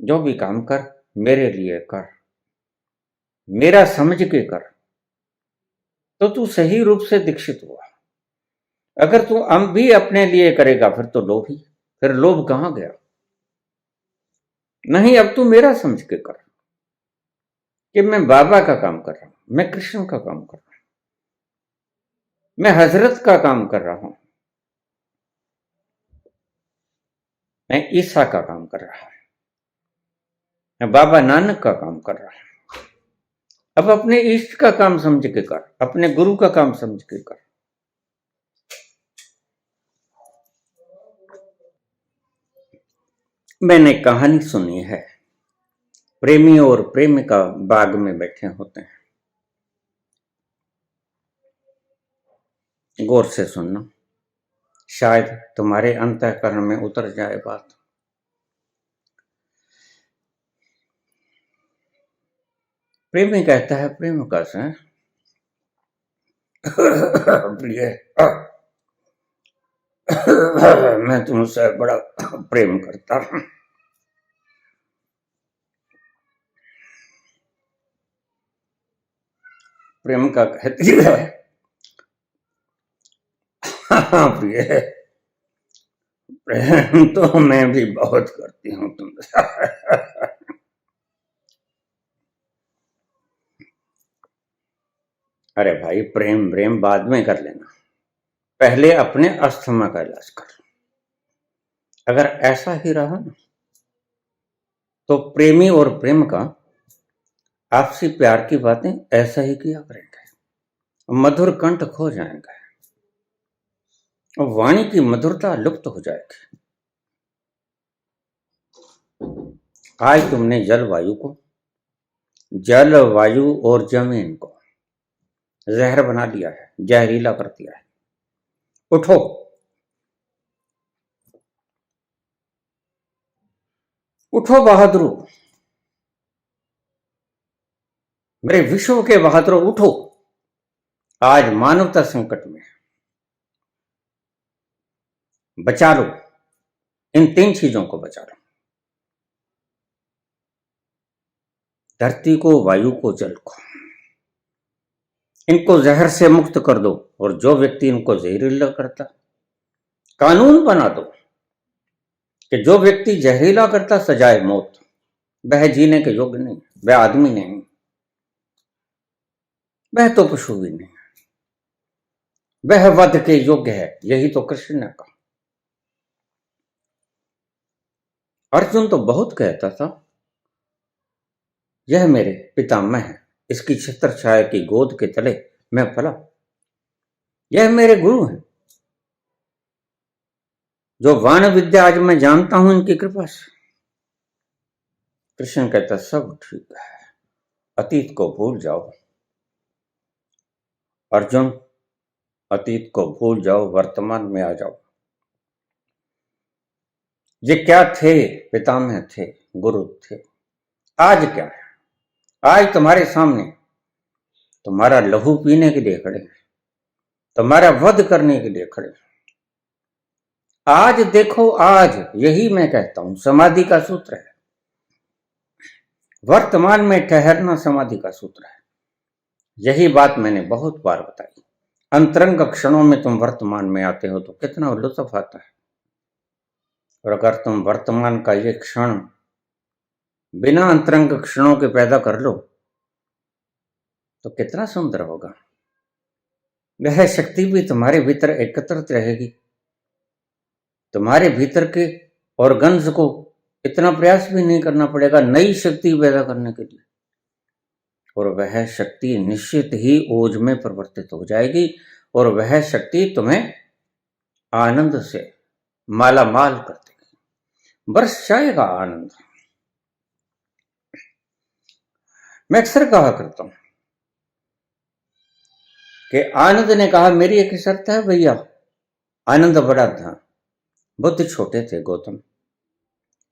जो भी काम कर मेरे लिए कर, मेरा समझ के कर, तो तू सही रूप से दीक्षित हुआ। अगर तू अब भी अपने लिए करेगा फिर तो लोभी, फिर लोभ कहां गया? नहीं, अब तू मेरा समझ के कर कि मैं बाबा का काम कर रहा हूं, मैं कृष्ण का काम कर रहा हूं, मैं हजरत का काम कर रहा हूं, मैं ईसा का काम कर रहा हूं, मैं बाबा नानक का काम कर रहा हूं। अब अपने इष्ट का काम समझ के कर, अपने गुरु का काम समझ के कर। मैंने कहानी सुनी है, प्रेमी और प्रेमिका बाग में बैठे होते हैं। गौर से सुनना, शायद तुम्हारे अंतःकरण में उतर जाए बात। प्रेमी कहता है प्रेमिका से, प्रिय मैं तुमसे बड़ा प्रेम करता हूं। प्रेमिका कहती है, हाँ प्रिय, प्रेम तो मैं भी बहुत करती हूँ तुमसे। अरे भाई, प्रेम प्रेम बाद में कर लेना, पहले अपने अस्थमा का इलाज कर। अगर ऐसा ही रहा ना तो प्रेमी और प्रेम का आपसी प्यार की बातें ऐसा ही किया करेंगे, मधुर कंठ खो जाएंगे, वाणी की मधुरता लुप्त हो जाएगी। आज तुमने जल वायु और जमीन को जहर बना लिया है, जहरीला कर दिया है। उठो, उठो बहादुरों, मेरे विश्व के बहादुरों उठो। आज मानवता संकट में, बचा लो, इन 3 चीजों को बचा लो, धरती को, वायु को, जल को। इनको जहर से मुक्त कर दो, और जो व्यक्ति इनको जहरीला करता, कानून बना दो कि जो व्यक्ति जहरीला करता सजाए मौत। वह जीने के योग्य नहीं, वह आदमी नहीं, वह तो पशु भी नहीं, वह वध के योग्य है। यही तो कृष्ण ने कहा। अर्जुन तो बहुत कहता था, यह मेरे पितामह है, इसकी छत्र छाया की गोद के तले मैं पला, यह मेरे गुरु हैं, जो वाण विद्या आज मैं जानता हूं इनकी कृपा से। कृष्ण कहता, सब ठीक है, अतीत को भूल जाओ अर्जुन, अतीत को भूल जाओ, वर्तमान में आ जाओ। ये क्या थे? पितामह थे, गुरु थे। आज क्या है? आज तुम्हारे सामने तुम्हारा लहू पीने के लिए खड़े हैं, तुम्हारा वध करने के लिए खड़े हैं। आज देखो, आज यही मैं कहता हूं समाधि का सूत्र है। वर्तमान में ठहरना समाधि का सूत्र है। यही बात मैंने बहुत बार बताई। अंतरंग क्षणों में तुम वर्तमान में आते हो तो कितना लुत्फ आता है। और अगर तुम वर्तमान का ये क्षण बिना अंतरंग क्षणों के पैदा कर लो तो कितना सुंदर होगा। वह शक्ति भी तुम्हारे भीतर एकत्रित रहेगी। तुम्हारे भीतर के ऑर्गन्स को इतना प्रयास भी नहीं करना पड़ेगा नई शक्ति पैदा करने के लिए, और वह शक्ति निश्चित ही ओज में परिवर्तित हो जाएगी और वह शक्ति तुम्हें आनंद से मालामाल कर देगी, बरस जाएगा आनंद। मैं अक्सर कहा करता हूं कि आनंद ने कहा मेरी एक शर्त है भैया। आनंद बड़ा था, बुद्ध छोटे थे। गौतम,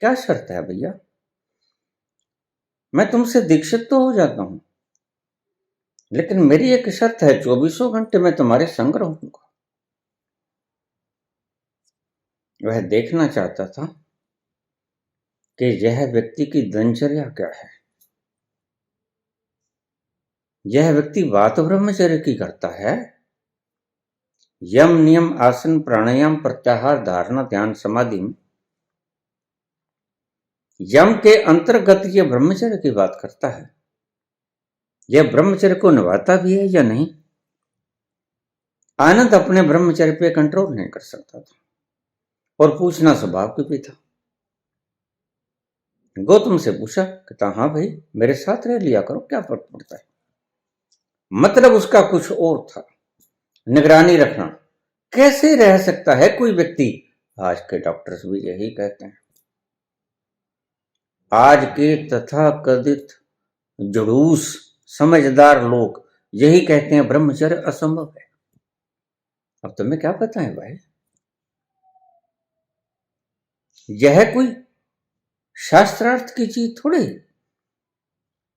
क्या शर्त है भैया? मैं तुमसे दीक्षित तो हो जाता हूं, लेकिन मेरी एक शर्त है, 24 घंटे मैं तुम्हारे संग रहूंगा। वह देखना चाहता था कि यह व्यक्ति की दिनचर्या क्या है। यह व्यक्ति बात ब्रह्मचर्य की करता है। यम नियम आसन प्राणायाम प्रत्याहार धारणा ध्यान समाधि में यम के अंतर्गत यह ब्रह्मचर्य की बात करता है। यह ब्रह्मचर्य को निभाता भी है या नहीं? आनंद अपने ब्रह्मचर्य पे कंट्रोल नहीं कर सकता था और पूछना स्वभाव की भी था। गौतम से पूछा, कहता हाँ भाई मेरे साथ रह लिया करो, क्या फर्क पड़ता है। मतलब उसका कुछ और था, निगरानी रखना। कैसे रह सकता है कोई व्यक्ति? आज के डॉक्टर्स भी यही कहते हैं। आज के तथाकथित जुड़ूस समझदार लोग यही कहते हैं ब्रह्मचर्य असंभव है। अब तुम्हें क्या पता है भाई? यह कोई शास्त्रार्थ की चीज थोड़ी,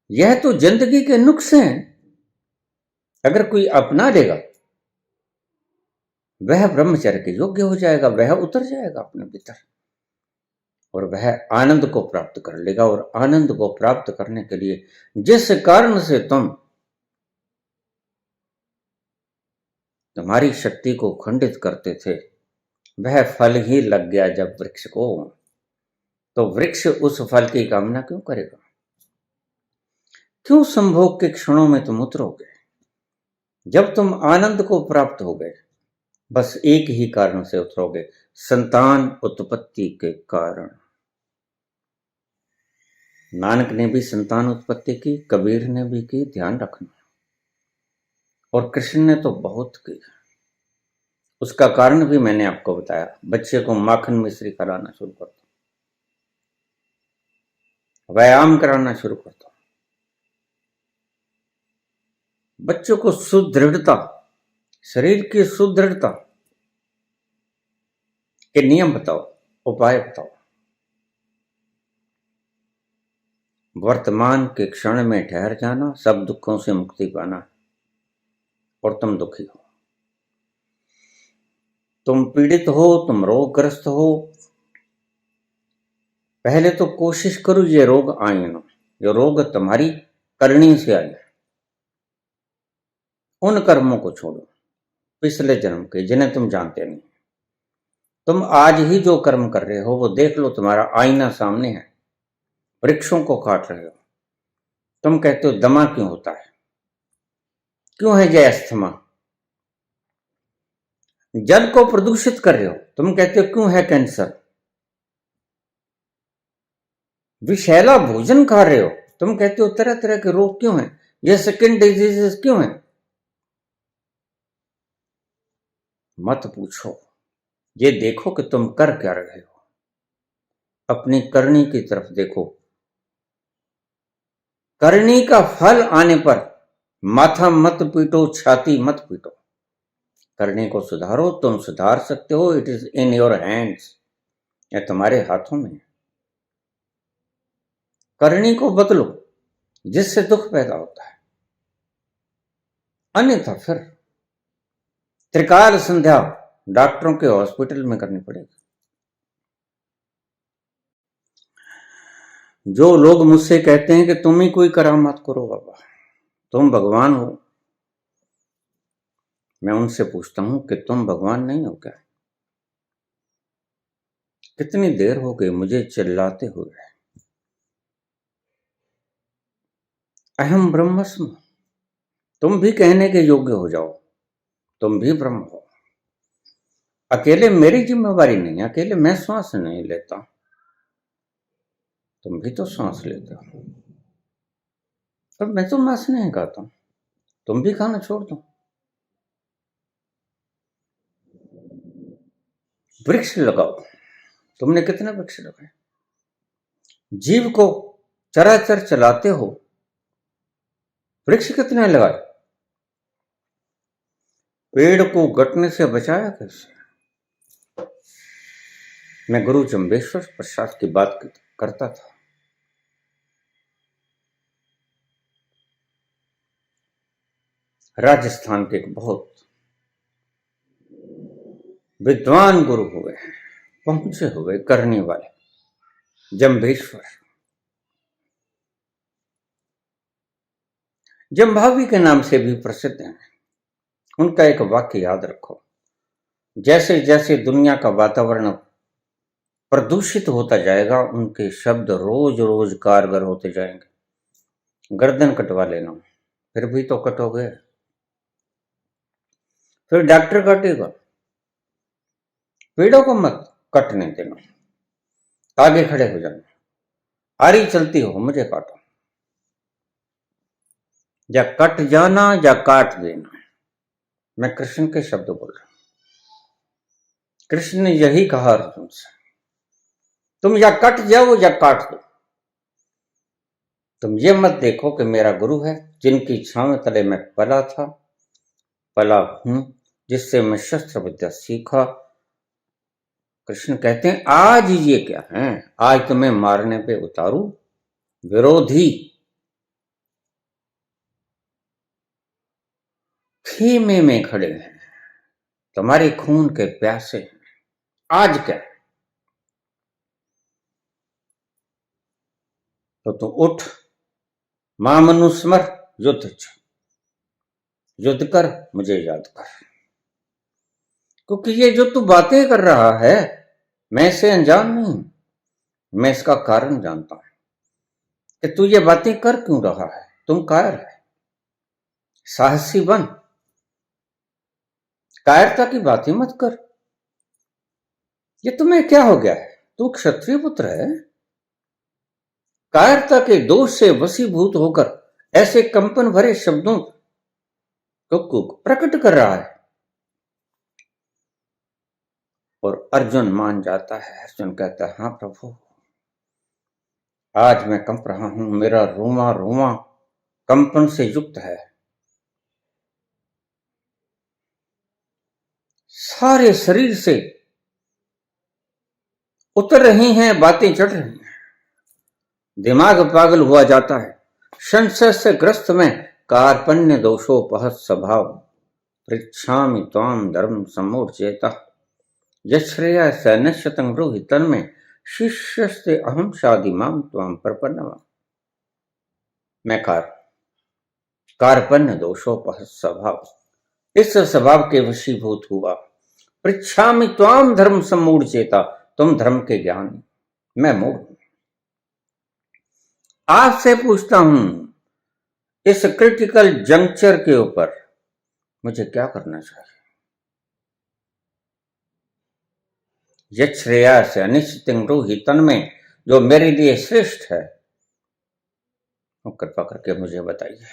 यह तो जिंदगी के नुस्खे हैं। अगर कोई अपना लेगा वह ब्रह्मचर्य के योग्य हो जाएगा, वह उतर जाएगा अपने भीतर और वह आनंद को प्राप्त कर लेगा। और आनंद को प्राप्त करने के लिए जिस कारण से तुम्हारी शक्ति को खंडित करते थे वह फल ही लग गया जब वृक्ष को, तो वृक्ष उस फल की कामना क्यों करेगा? क्यों संभोग के क्षणों में तुम उतरोगे? जब तुम आनंद को प्राप्त हो गए बस एक ही कारण से उतरोगे, संतान उत्पत्ति के कारण। नानक ने भी संतान उत्पत्ति की, कबीर ने भी की, ध्यान रखना। और कृष्ण ने तो बहुत की। उसका कारण भी मैंने आपको बताया। बच्चे को माखन मिश्री कराना शुरू कर दो, व्यायाम कराना शुरू कर दो, बच्चों को सुदृढ़ता, शरीर की सुदृढ़ता के नियम बताओ, उपाय बताओ। वर्तमान के क्षण में ठहर जाना, सब दुखों से मुक्ति पाना। और तुम दुखी हो, तुम पीड़ित हो, तुम रोगग्रस्त हो, पहले तो कोशिश करो ये रोग आए ना। ये रोग तुम्हारी करनी से आए। उन कर्मों को छोड़ो पिछले जन्म के, जिन्हें तुम जानते नहीं। तुम आज ही जो कर्म कर रहे हो वो देख लो, तुम्हारा आईना सामने है। वृक्षों को काट रहे हो, तुम कहते हो दमा क्यों होता है, क्यों है ये अस्थमा। जल को प्रदूषित कर रहे हो, तुम कहते हो क्यों है कैंसर। विषैला भोजन खा रहे हो, तुम कहते हो तरह तरह के रोग क्यों हैं, ये स्किन डिजीजेस क्यों हैं। मत पूछो, ये देखो कि तुम कर क्या रहे हो। अपनी करनी की तरफ देखो। करनी का फल आने पर माथा मत पीटो, छाती मत पीटो। करने को सुधारो, तुम सुधार सकते हो। It is in your hands. यह तुम्हारे हाथों में है। करनी को बदलो जिससे दुख पैदा होता है, अन्यथा फिर त्रिकाल संध्या डॉक्टरों के हॉस्पिटल में करनी पड़ेगी। जो लोग मुझसे कहते हैं कि तुम ही कोई करामात करो बाबा, तुम भगवान हो, मैं उनसे पूछता हूं कि तुम भगवान नहीं हो क्या? कितनी देर हो गई मुझे चिल्लाते हुए, अहम ब्रह्मस्म। तुम भी कहने के योग्य हो जाओ, तुम भी ब्रह्म हो। अकेले मेरी जिम्मेवारी नहीं, अकेले मैं श्वास नहीं लेता, तुम भी तो सांस लेते हो। और मैं तो मांस नहीं खाता, तुम भी खाना छोड़ दो। वृक्ष लगाओ, तुमने कितने वृक्ष लगाए? जीव को चराचर चलाते हो, वृक्ष कितने लगाए? पेड़ को गटने से बचाया कैसे? मैं गुरु जम्बेश्वर प्रसाद की बात करता था। राजस्थान के एक बहुत विद्वान गुरु हुए, पहुंचे हुए, करने वाले, जम्बेश्वर। जम्भावी के नाम से भी प्रसिद्ध हैं। उनका एक वाक्य याद रखो, जैसे जैसे दुनिया का वातावरण प्रदूषित होता जाएगा, उनके शब्द रोज रोज कारगर होते जाएंगे। गर्दन कटवा लेना, फिर भी तो कटोगे, फिर डॉक्टर काटेगा। पेड़ों को मत कटने देना, आगे खड़े हो जाना, आरी चलती हो मुझे काटो, या कट जाना या काट देना। मैं कृष्ण के शब्द बोल रहा हूं। कृष्ण ने यही कहा अर्जुन से, तुम या कट जाओ या काट दो। तुम ये मत देखो कि मेरा गुरु है जिनकी छांव तले मैं पला हूं, जिससे मैं शस्त्र विद्या सीखा। कृष्ण कहते हैं आज ये क्या है, आज तुम्हें मारने पे उतारू। विरोधी खेमे में खड़े हैं, तुम्हारे खून के प्यासे हैं, आज क्या? तो तुम उठ, मां मनुस्मर, युद्ध कर, मुझे याद कर। क्योंकि ये जो तू बातें कर रहा है, मैं इसे अनजान नहीं, मैं इसका कारण जानता हूं कि तू ये बातें कर क्यों रहा है। तुम कायर है, साहसी बन, कायरता की बातें मत कर। ये तुम्हें क्या हो गया है? तू क्षत्रिय पुत्र है, कायरता के दोष से वशीभूत होकर ऐसे कंपन भरे शब्दों को प्रकट कर रहा है। और अर्जुन मान जाता है। अर्जुन कहता है, हाँ प्रभु, आज मैं कंप रहा हूं, मेरा रोमा रोमा कंपन से युक्त है, सारे शरीर से उतर रही हैं बातें, चढ़ रही हैं, दिमाग पागल हुआ जाता है। संशय से ग्रस्त में कार्पण्य दोषोपहत स्वभाव, पृच्छामि त्वाम धर्म सम्मूढ़चेता, यश्रेया सैनश्यतं ब्रूहि तन्मे शिष्यस्ते अहम शादिमाम त्वाम प्रपन्नवा। मैं कार्पण्य दोषोपहत स्वभाव, इस स्वभाव के वशीभूत हुआ। पृच्छामि त्वाम धर्म सम्मूढ़चेता, तुम धर्म के ज्ञान, मैं मूढ़ हूं। आपसे पूछता हूं, इस क्रिटिकल जंक्चर के ऊपर मुझे क्या करना चाहिए? यच्छ्रेया से अनिश्चितं ब्रूहि तन्मे, जो मेरे लिए श्रेष्ठ है, कृपा करके मुझे बताइए।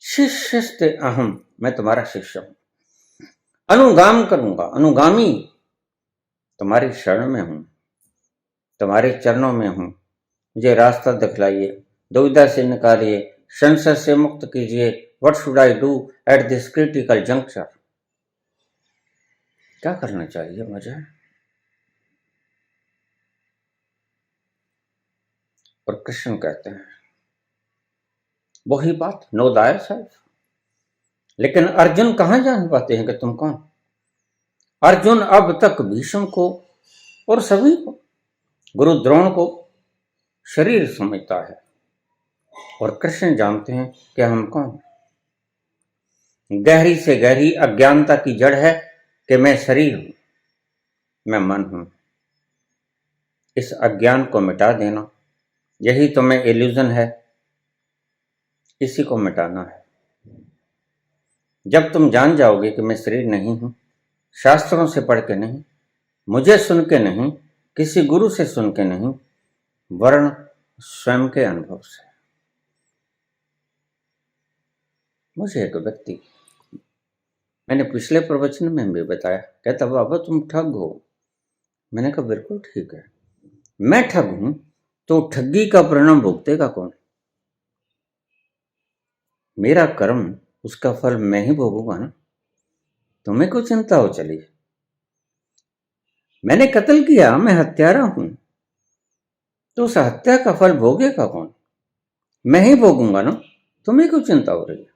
शिष्यस्ते अहम, मैं तुम्हारा शिष्य हूं, अनुगाम करूंगा, अनुगामी, तुम्हारी शरण में हूं, तुम्हारे चरणों में हूं। मुझे रास्ता दिखलाइए, दुविधा से निकालिए, संशय से मुक्त कीजिए। What should I do at this critical juncture? क्या करना चाहिए मुझे? और कृष्ण कहते हैं वही बात, नो दायर सेल्फ। लेकिन अर्जुन कहां जान पाते हैं कि तुम कौन। अर्जुन अब तक भीष्म को और सभी को, गुरु द्रोण को शरीर समझता है, और कृष्ण जानते हैं कि हम कौन। गहरी से गहरी अज्ञानता की जड़ है कि मैं शरीर हूं, मैं मन हूं। इस अज्ञान को मिटा देना, यही तो मैं इल्यूजन है, इसी को मिटाना है। जब तुम जान जाओगे कि मैं शरीर नहीं हूं, शास्त्रों से पढ़ के नहीं, मुझे सुन के नहीं, किसी गुरु से सुन के नहीं, वर्ण स्वयं के अनुभव से। मुझे एक व्यक्ति, मैंने पिछले प्रवचन में भी बताया, कहता बाबा तुम ठग हो। मैंने कहा बिल्कुल ठीक है, मैं ठग हूं तो ठगी का परिणाम भुगतेगा कौन। मेरा कर्म, उसका फल मैं ही भोगूंगा ना। तुम्हें क्यों चिंता हो चली। मैंने कत्ल किया, मैं हत्यारा हूं, तो उस हत्या का फल भोगेगा कौन। मैं ही भोगूंगा ना, तुम्हें क्यों चिंता हो रही है।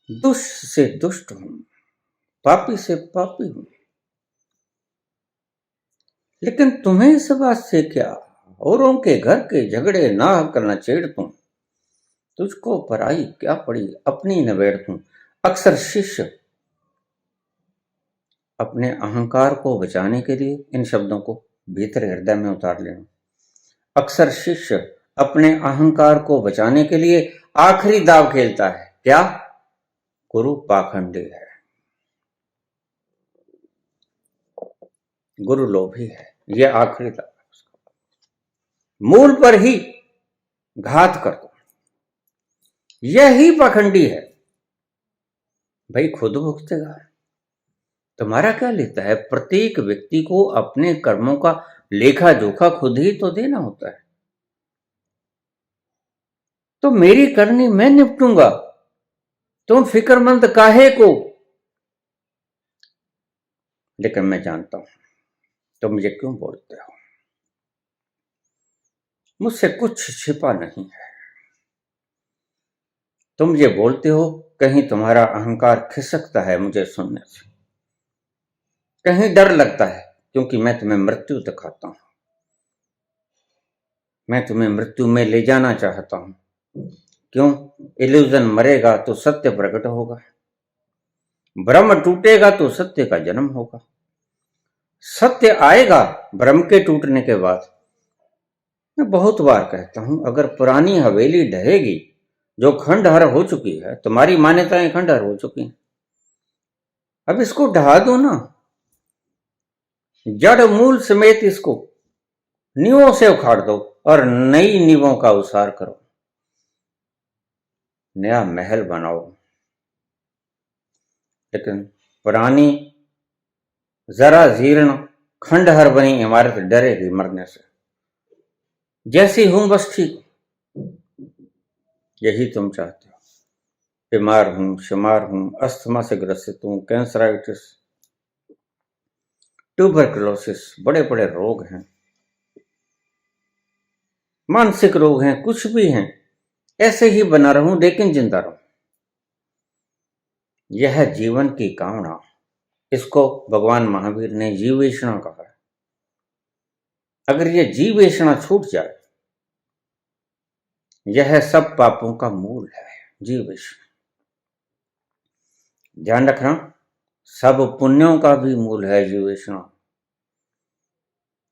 दुष्ट से दुष्ट हूं, पापी से पापी हूं, लेकिन तुम्हें इस बात से क्या। औरों के घर के झगड़े ना करना छेड़ तू, तुझको पराई क्या पड़ी, अपनी नवेड़ तू। अक्सर शिष्य अपने अहंकार को बचाने के लिए, इन शब्दों को भीतर हृदय में उतार लेना, अक्सर शिष्य अपने अहंकार को बचाने के लिए आखिरी दाव खेलता है। क्या? गुरु पाखंडी है, गुरु लोभी है, यह आखिरी दाव। मूल पर ही घात कर दो, यही पाखंडी है। भाई खुद भुगतेगा, तुम्हारा क्या लेता है। प्रत्येक व्यक्ति को अपने कर्मों का लेखा जोखा खुद ही तो देना होता है। तो मेरी करनी मैं निपटूंगा, तुम फिक्रमंद काहे को। लेकिन मैं जानता हूं तुम मुझे क्यों बोलते हो, मुझसे कुछ छिपा नहीं है। तुम ये बोलते हो, कहीं तुम्हारा अहंकार खिसकता है मुझे सुनने से, कहीं डर लगता है, क्योंकि मैं तुम्हें मृत्यु दिखाता हूं, मैं तुम्हें मृत्यु में ले जाना चाहता हूं। क्यों? इल्यूजन मरेगा तो सत्य प्रकट होगा, ब्रह्म टूटेगा तो सत्य का जन्म होगा। सत्य आएगा ब्रह्म के टूटने के बाद। मैं बहुत बार कहता हूं, अगर पुरानी हवेली ढहेगी जो खंडहर हो चुकी है, तुम्हारी मान्यताएं खंडहर हो चुकी हैं, अब इसको ढहा दो ना, जड़ मूल समेत इसको नींवों से उखाड़ दो और नई नींवों का उसार करो, नया महल बनाओ। लेकिन पुरानी जरा जीर्ण खंडहर बनी इमारत डरेगी मरने से। जैसी हूं बस ठीक, यही तुम चाहते हो। बीमार हूं, शुमार हूं, अस्थमा से ग्रसित हूं, कैंसराइटिस, ट्यूबरकुलोसिस, बड़े बड़े रोग हैं, मानसिक रोग हैं, कुछ भी हैं, ऐसे ही बना रहूं लेकिन जिंदा रहूं। यह जीवन की कामना, इसको भगवान महावीर ने जीवेषणा कहा है। अगर यह जीवेषणा छूट जाए, यह सब पापों का मूल है। जीवेषणा ध्यान रखना, सब पुण्यों का भी मूल है जीवेषणा।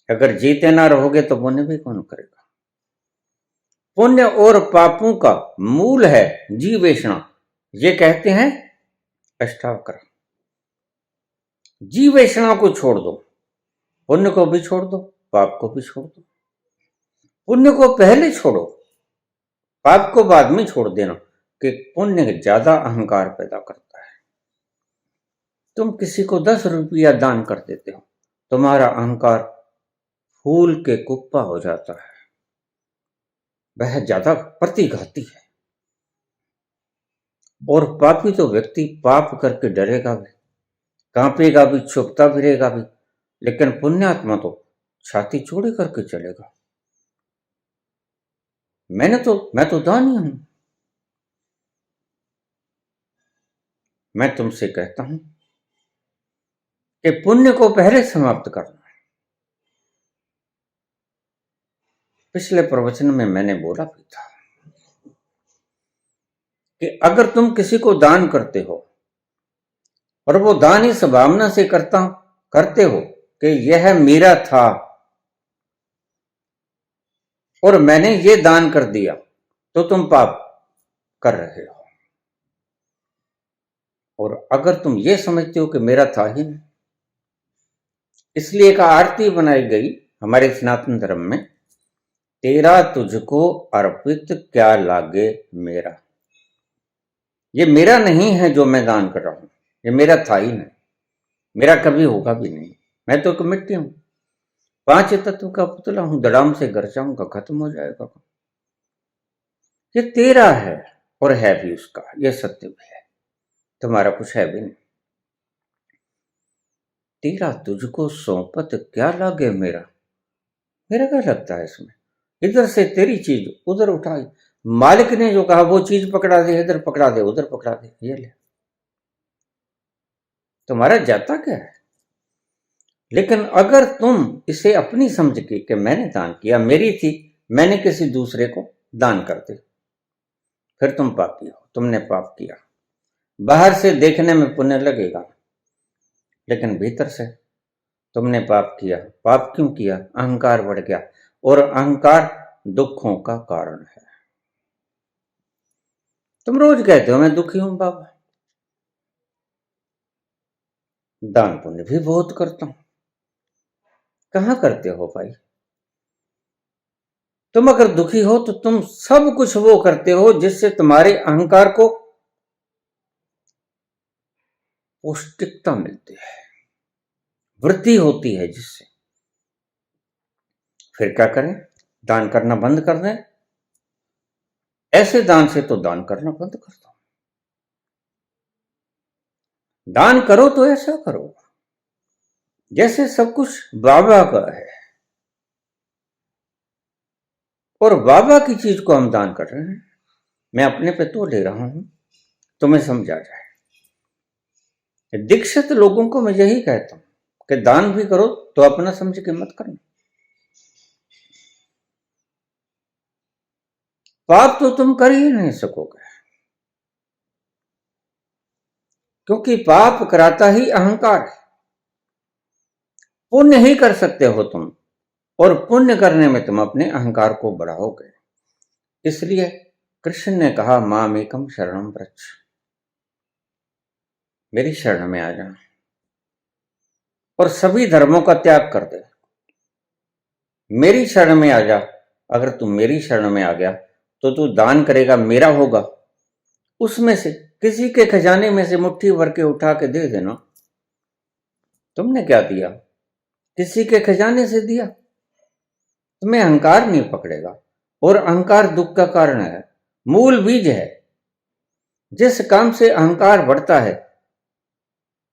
अगर जीते ना रहोगे तो पुण्य भी कौन करेगा। पुण्य और पापों का मूल है जीवेषणा, ये कहते हैं अष्टावक्र। जीवेषणा को छोड़ दो, पुण्य को भी छोड़ दो, पाप को भी छोड़ दो। पुण्य को पहले छोड़ो, पाप को बाद में छोड़ देना, कि पुण्य ज्यादा अहंकार पैदा करता है। तुम किसी को 10 रुपया दान कर देते हो, तुम्हारा अहंकार फूल के कुप्पा हो जाता है, वह ज्यादा प्रतिघाती है। और पापी तो व्यक्ति पाप करके डरेगा भी, कांपेगा भी, छुपता फिरेगा भी, लेकिन पुण्यात्मा तो छाती चौड़ी करके चलेगा। मैं तो दानी हूं। मैं तुमसे कहता हूं कि पुण्य को पहले समाप्त करना। पिछले प्रवचन में मैंने बोला भी था कि अगर तुम किसी को दान करते हो और वो दान इस भावना से करते हो कि यह मेरा था और मैंने ये दान कर दिया, तो तुम पाप कर रहे हो। और अगर तुम ये समझते हो कि मेरा था ही नहीं, इसलिए एक आरती बनाई गई हमारे सनातन धर्म में, तेरा तुझको अर्पित क्या लागे मेरा। ये मेरा नहीं है जो मैं दान कर रहा हूं, ये मेरा था ही नहीं, मेरा कभी होगा भी नहीं। मैं तो एक मिट्टी हूं, 5 तत्व का पुतला हूं, दड़ाम से घर जाऊंगा, खत्म हो जाएगा। ये तेरा है और है भी उसका, ये सत्य भी है, तुम्हारा कुछ है भी नहीं। तेरा तुझको सौंपत क्या लागे मेरा, मेरा क्या लगता है इसमें। इधर से तेरी चीज उधर उठाई, मालिक ने जो कहा वो चीज पकड़ा दे, इधर पकड़ा दे, उधर पकड़ा दे, ये ले, तुम्हारा जाता क्या है। लेकिन अगर तुम इसे अपनी समझ के कि मैंने दान किया, मेरी थी, मैंने किसी दूसरे को दान कर दी, फिर तुम पापी हो, तुमने पाप किया। बाहर से देखने में पुण्य लगेगा, लेकिन भीतर से तुमने पाप किया। पाप क्यों किया? अहंकार बढ़ गया, और अहंकार दुखों का कारण है। तुम रोज कहते हो मैं दुखी हूं बाबा, दान पुण्य भी बहुत करता हूं। कहां करते हो भाई? तुम अगर दुखी हो तो तुम सब कुछ वो करते हो जिससे तुम्हारे अहंकार को पौष्टिकता मिलती है, वृद्धि होती है जिससे। फिर क्या करें? दान करना बंद कर दें? ऐसे दान से तो दान करना बंद कर दो। दान करो तो ऐसा करो जैसे सब कुछ बाबा का है, और बाबा की चीज को हम दान कर रहे हैं। मैं अपने पे तो ले रहा हूं, तुम्हें समझा जाए। दीक्षित लोगों को मैं यही कहता हूं कि दान भी करो तो अपना समझ के मत करना। पाप तो तुम कर ही नहीं सकोगे, क्योंकि पाप कराता ही अहंकार है। पुण्य ही कर सकते हो तुम, और पुण्य करने में तुम अपने अहंकार को बढ़ाओगे। इसलिए कृष्ण ने कहा मामेकम शरणम व्रज, मेरी शरण में आ जा और सभी धर्मों का त्याग कर दे। मेरी शरण में आ जा। अगर तू मेरी शरण में आ गया तो तू दान करेगा, मेरा होगा, उसमें से किसी के खजाने में से मुट्ठी भर के उठा के दे देना। तुमने क्या दिया? किसी के खजाने से दिया। तुम्हें अहंकार नहीं पकड़ेगा, और अहंकार दुख का कारण है, मूल बीज है। जिस काम से अहंकार बढ़ता है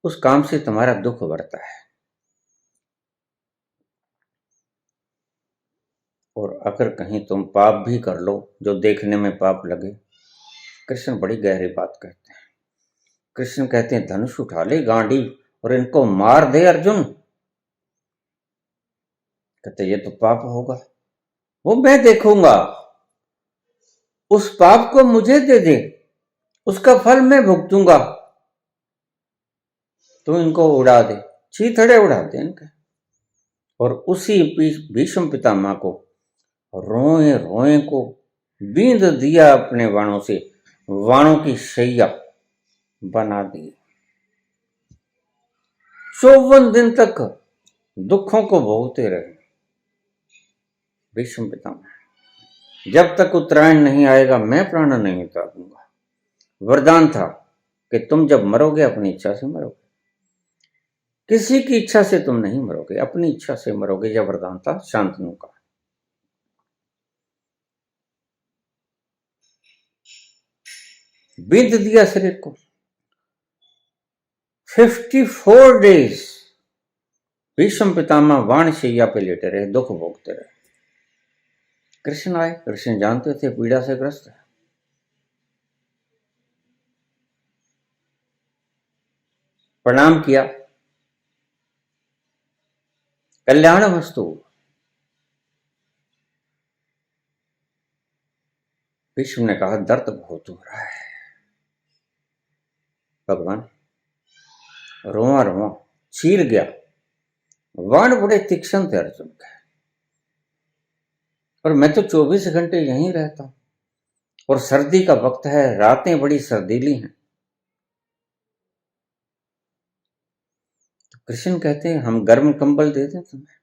उस काम से तुम्हारा दुख बढ़ता है। और अगर कहीं तुम पाप भी कर लो जो देखने में पाप लगे, कृष्ण बड़ी गहरी बात कहते हैं। कृष्ण कहते हैं धनुष उठा ले गांडी और इनको मार दे अर्जुन। कहते ये तो पाप होगा, वो मैं देखूंगा, उस पाप को मुझे दे दे, उसका फल मैं भुगतूंगा, तो इनको उड़ा दे, चीथड़े उड़ा दे इनके। और उसी भीष्म पितामह को रोए रोए को बींद दिया अपने बाणों से, बाणों की शैया बना दी। 54 दिन तक दुखों को भोगते रहे भीष्म पितामह। जब तक उत्तरायण नहीं आएगा मैं प्राण नहीं त्यागूंगा। वरदान था कि तुम जब मरोगे अपनी इच्छा से मरोगे, किसी की इच्छा से तुम नहीं मरोगे, अपनी इच्छा से मरोगे। यह वरदान था शांतनु का। बीत दिया शरीर को 54 डेज, भीष्म पितामह वाण शैया पे लेटे रहे, दुख भोगते रहे। कृष्ण आए। कृष्ण जानते थे पीड़ा से ग्रस्त है। प्रणाम किया, कल्याण वस्तु। भीष्म ने कहा दर्द बहुत हो रहा है भगवान, रोआ रोआ चीर गया। वाण बड़े तीक्ष्ण थे अर्जुन के, और मैं तो 24 घंटे यहीं रहता हूं, और सर्दी का वक्त है, रातें बड़ी सर्दीली हैं। तो कृष्ण कहते हैं हम गर्म कंबल दे दें तुम्हें,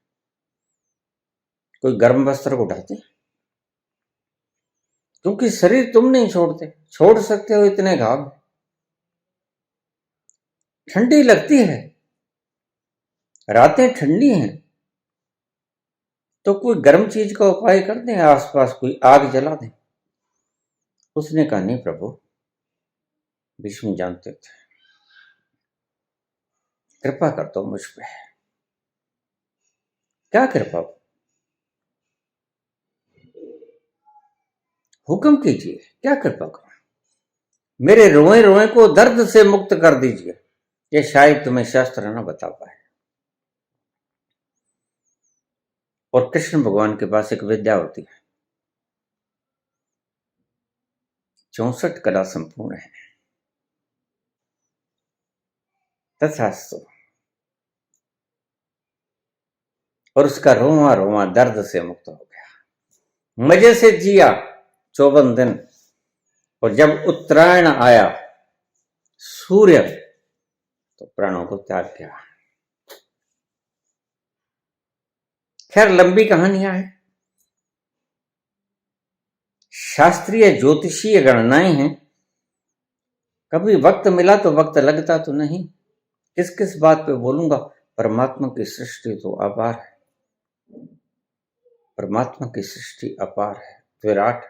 कोई गर्म वस्त्र उठाते, क्योंकि शरीर तुम नहीं छोड़ते, छोड़ सकते हो इतने घाव, ठंडी लगती है, रातें ठंडी हैं, तो कोई गर्म चीज का उपाय कर दें, आसपास कोई आग जला दें। उसने कहा नहीं प्रभु, भीष्म जानते थे, कृपा कर दो मुझ पे। क्या कृपा, हुक्म कीजिए, क्या कृपा करो, मेरे रोए रोए को दर्द से मुक्त कर दीजिए, ये शायद तुम्हें शास्त्र न बता पाए। और कृष्ण भगवान के पास एक विद्या होती है, 64 कला संपूर्ण है। तथास्तु। और उसका रोआ रोआ दर्द से मुक्त हो गया, मजे से जिया 54 दिन। और जब उत्तरायण आया, सूर्य, तो प्राणों को त्याग किया। खैर लंबी कहानियां हैं, शास्त्रीय ज्योतिषीय गणनाएं हैं, कभी वक्त मिला तो वक्त लगता तो नहीं, किस किस बात पे बोलूंगा। परमात्मा की सृष्टि तो अपार है, परमात्मा की सृष्टि अपार है, विराट।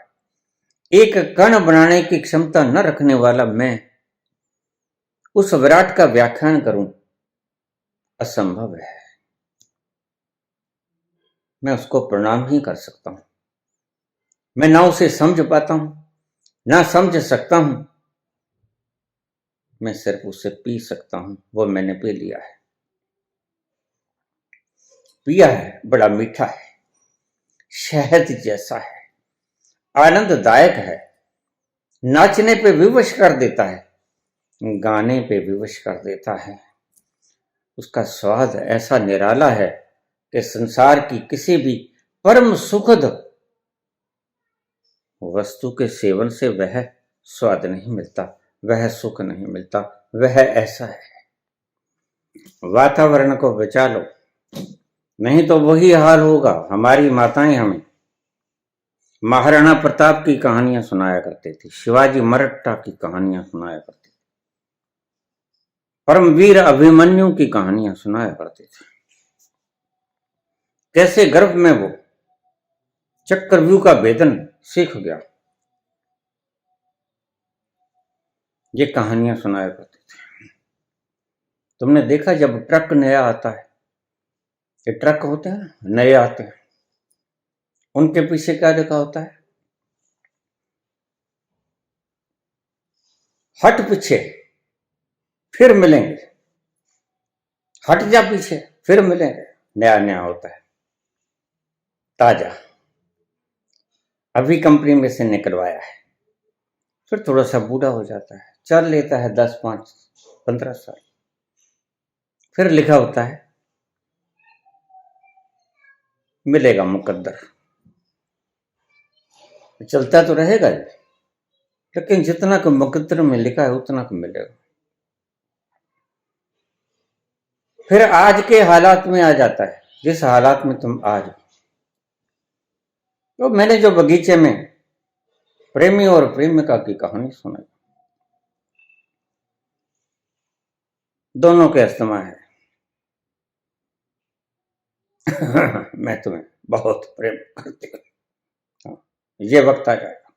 एक कण बनाने की क्षमता न रखने वाला मैं उस विराट का व्याख्यान करूं, असंभव है। मैं उसको प्रणाम ही कर सकता हूं, मैं ना उसे समझ पाता हूं, ना समझ सकता हूं, मैं सिर्फ उसे पी सकता हूं। वो मैंने पी लिया है, पिया है, बड़ा मीठा है, शहद जैसा है, आनंददायक है, नाचने पे विवश कर देता है, गाने पे विवश कर देता है। उसका स्वाद ऐसा निराला है कि संसार की किसी भी परम सुखद वस्तु के सेवन से वह स्वाद नहीं मिलता, वह सुख नहीं मिलता, वह ऐसा है। वातावरण को बचा लो, नहीं तो वही हाल होगा। हमारी माताएं हमें महाराणा प्रताप की कहानियां सुनाया करती थी, शिवाजी मराठा की कहानियां सुनाया करती थी, परमवीर अभिमन्यु की कहानियां सुनाया करती थी, कैसे गर्भ में वो चक्रव्यूह का भेदन सीख गया, ये कहानियां सुनाया करती थी। तुमने देखा जब ट्रक नया आता है, ये ट्रक होते हैं नए आते हैं, उनके पीछे क्या लिखा होता है, हट पीछे फिर मिलेंगे, हट जा पीछे फिर मिलेंगे। नया नया होता है, ताजा, अभी कंपनी में से निकलवाया है, फिर थोड़ा सा बूढ़ा हो जाता है, चल लेता है 10, 5, 15 साल, फिर लिखा होता है मिलेगा मुकद्दर। चलता तो रहेगा, लेकिन जितना को मुकद्दर में लिखा है उतना को मिलेगा। फिर आज के हालात में आ जाता है, जिस हालात में तुम आज हो। तो मैंने जो बगीचे में प्रेमी और प्रेमिका की कहानी सुनाई, दोनों के अस्तमा है मैं तुम्हें बहुत प्रेम करती हूँ, ये वक्त आ जाएगा।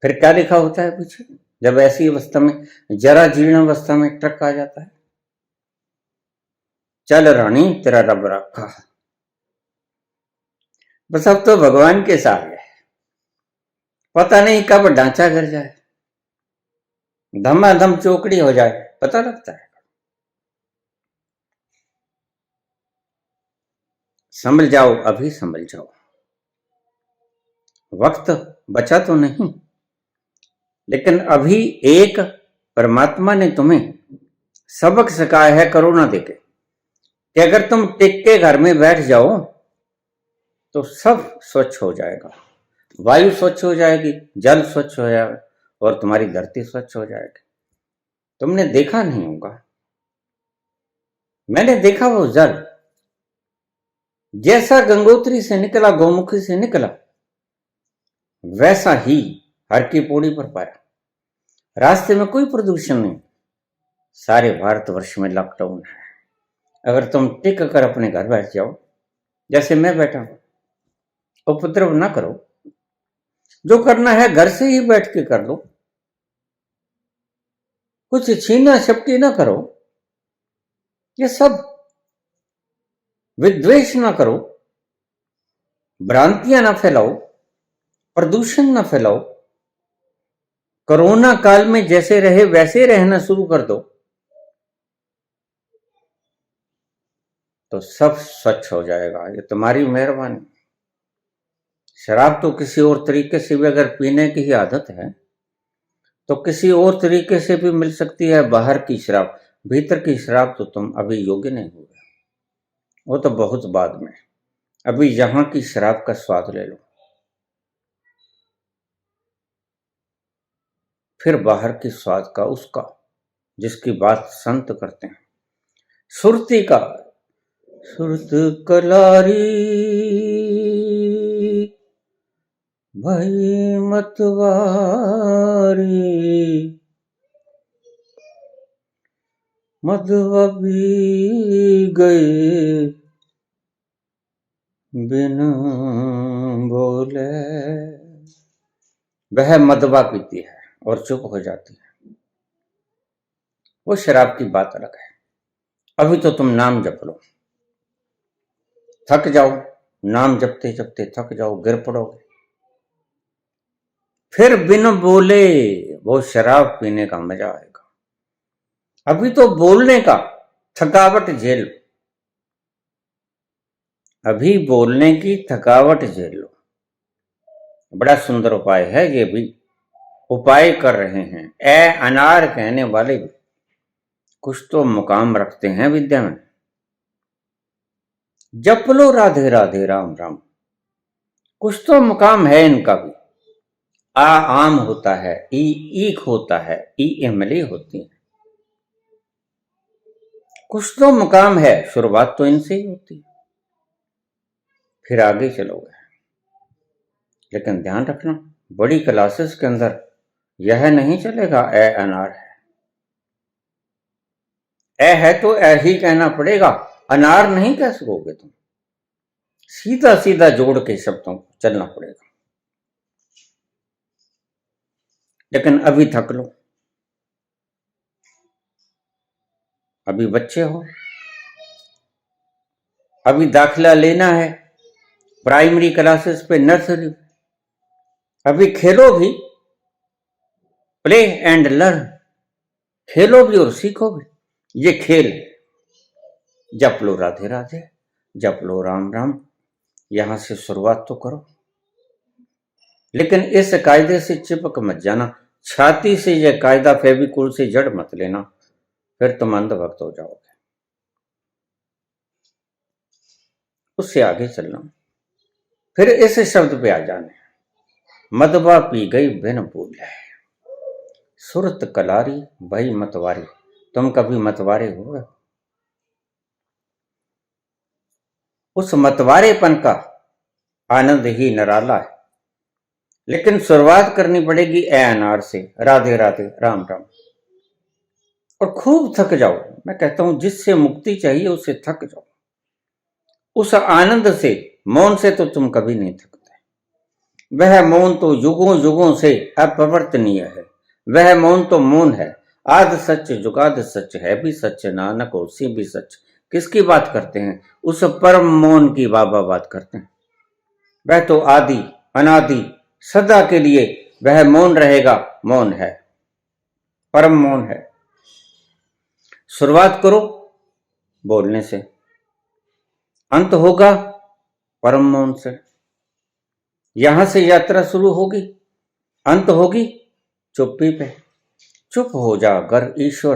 फिर क्या लिखा होता है पीछे, जब ऐसी अवस्था में, जरा जीर्ण अवस्था में ट्रक आ जाता है, चल रानी तेरा रब रखा। बस अब तो भगवान के साथ है, पता नहीं कब ढांचा गिर जाए, धमाधम चौकड़ी हो जाए, पता लगता है। संभल जाओ, अभी संभल जाओ, वक्त बचा तो नहीं, लेकिन अभी एक परमात्मा ने तुम्हें सबक सिखाया है कोरोना देके कि अगर तुम टिक के घर में बैठ जाओ तो सब स्वच्छ हो जाएगा, वायु स्वच्छ हो जाएगी, जल स्वच्छ हो जाएगा और तुम्हारी धरती स्वच्छ हो जाएगी। तुमने देखा नहीं होगा, मैंने देखा वो जल जैसा गंगोत्री से निकला, गौमुखी से निकला, वैसा ही हर की पौड़ी पर पाया। रास्ते में कोई प्रदूषण नहीं, सारे भारतवर्ष में लॉकडाउन है। अगर तुम टिक कर अपने घर बैठ जाओ, जैसे मैं बैठा हूं, उपद्रव ना करो, जो करना है घर से ही बैठ के कर लो, कुछ छीना छपटी ना करो, ये सब विद्वेष ना करो, भ्रांतियां ना फैलाओ, प्रदूषण ना फैलाओ, कोरोना काल में जैसे रहे वैसे रहना शुरू कर दो, तो सब स्वच्छ हो जाएगा। ये तुम्हारी मेहरबानी। शराब तो किसी और तरीके से भी अगर पीने की ही आदत है तो किसी और तरीके से भी मिल सकती है। बाहर की शराब, भीतर की शराब तो तुम अभी योग्य नहीं हो गए, वो तो बहुत बाद में। अभी यहां की शराब का स्वाद ले लो, फिर बाहर की स्वाद का, उसका जिसकी बात संत करते हैं। सुरती का सुरत कलारी भाई मतवारी, मधुआ भी गए बिन बोले। वह मदवा पीती है और चुप हो जाती है, वो शराब की बात अलग है। अभी तो तुम नाम जप लो, थक जाओ, नाम जपते जपते थक जाओ, गिर पड़ोगे, फिर बिन बोले वो शराब पीने का मजा आएगा। अभी तो बोलने का थकावट झेल, अभी बोलने की थकावट झेल लो। बड़ा सुंदर उपाय है, ये भी उपाय कर रहे हैं। ए अनार कहने वाले भी कुछ तो मुकाम रखते हैं विद्या में। जप लो राधे राधे राम राम, कुछ तो मुकाम है इनका भी। आ आम होता है, ई ईख होता है, ई इमली होती है, कुछ तो मुकाम है। शुरुआत तो इनसे ही होती है, फिर आगे चलोगे। लेकिन ध्यान रखना, बड़ी क्लासेस के अंदर यह नहीं चलेगा ए अनार है। ए है तो ए ही कहना पड़ेगा, अनार नहीं कह सकोगे तुम। सीधा सीधा जोड़ के शब्दों को चलना पड़ेगा। लेकिन अभी थक लो, अभी बच्चे हो, अभी दाखिला लेना है प्राइमरी क्लासेस पे, नर्सरी, अभी खेलो भी, प्ले एंड लर्न, खेलो भी और सीखो भी, ये खेल है। जप लो राधे राधे, जप लो राम राम, यहां से शुरुआत तो करो। लेकिन इस कायदे से चिपक मत जाना, छाती से यह कायदा फेविकुल से जड़ मत लेना, फिर तुम अंधभक्त हो जाओगे। उससे आगे चलना, फिर इस शब्द पे आ जाने, मदबा पी गई बिन बोले, सुरत कलारी भई मतवारी। तुम कभी मतवारे हो गए? उस मतवारेपन का आनंद ही निराला है। लेकिन शुरुआत करनी पड़ेगी ए अनार से, राधे राधे राम राम, और खूब थक जाओ। मैं कहता हूं जिससे मुक्ति चाहिए उससे थक जाओ, उस आनंद से। मौन से तो तुम कभी नहीं थकते, वह मौन तो युगों युगों से अपरिवर्तनीय है। वह मौन तो मौन है, आद सच जुगाद सच है भी सच, नानक होसी भी सच, किसकी बात करते हैं? उस परम मौन की बाबा बात करते हैं। वह तो आदि अनादि सदा के लिए वह मौन रहेगा, मौन है, परम मौन है। शुरुआत करो बोलने से, अंत होगा परम मौन से। यहां से यात्रा शुरू होगी, अंत होगी चुप्पी पे। चुप हो जा अगर ईश्वर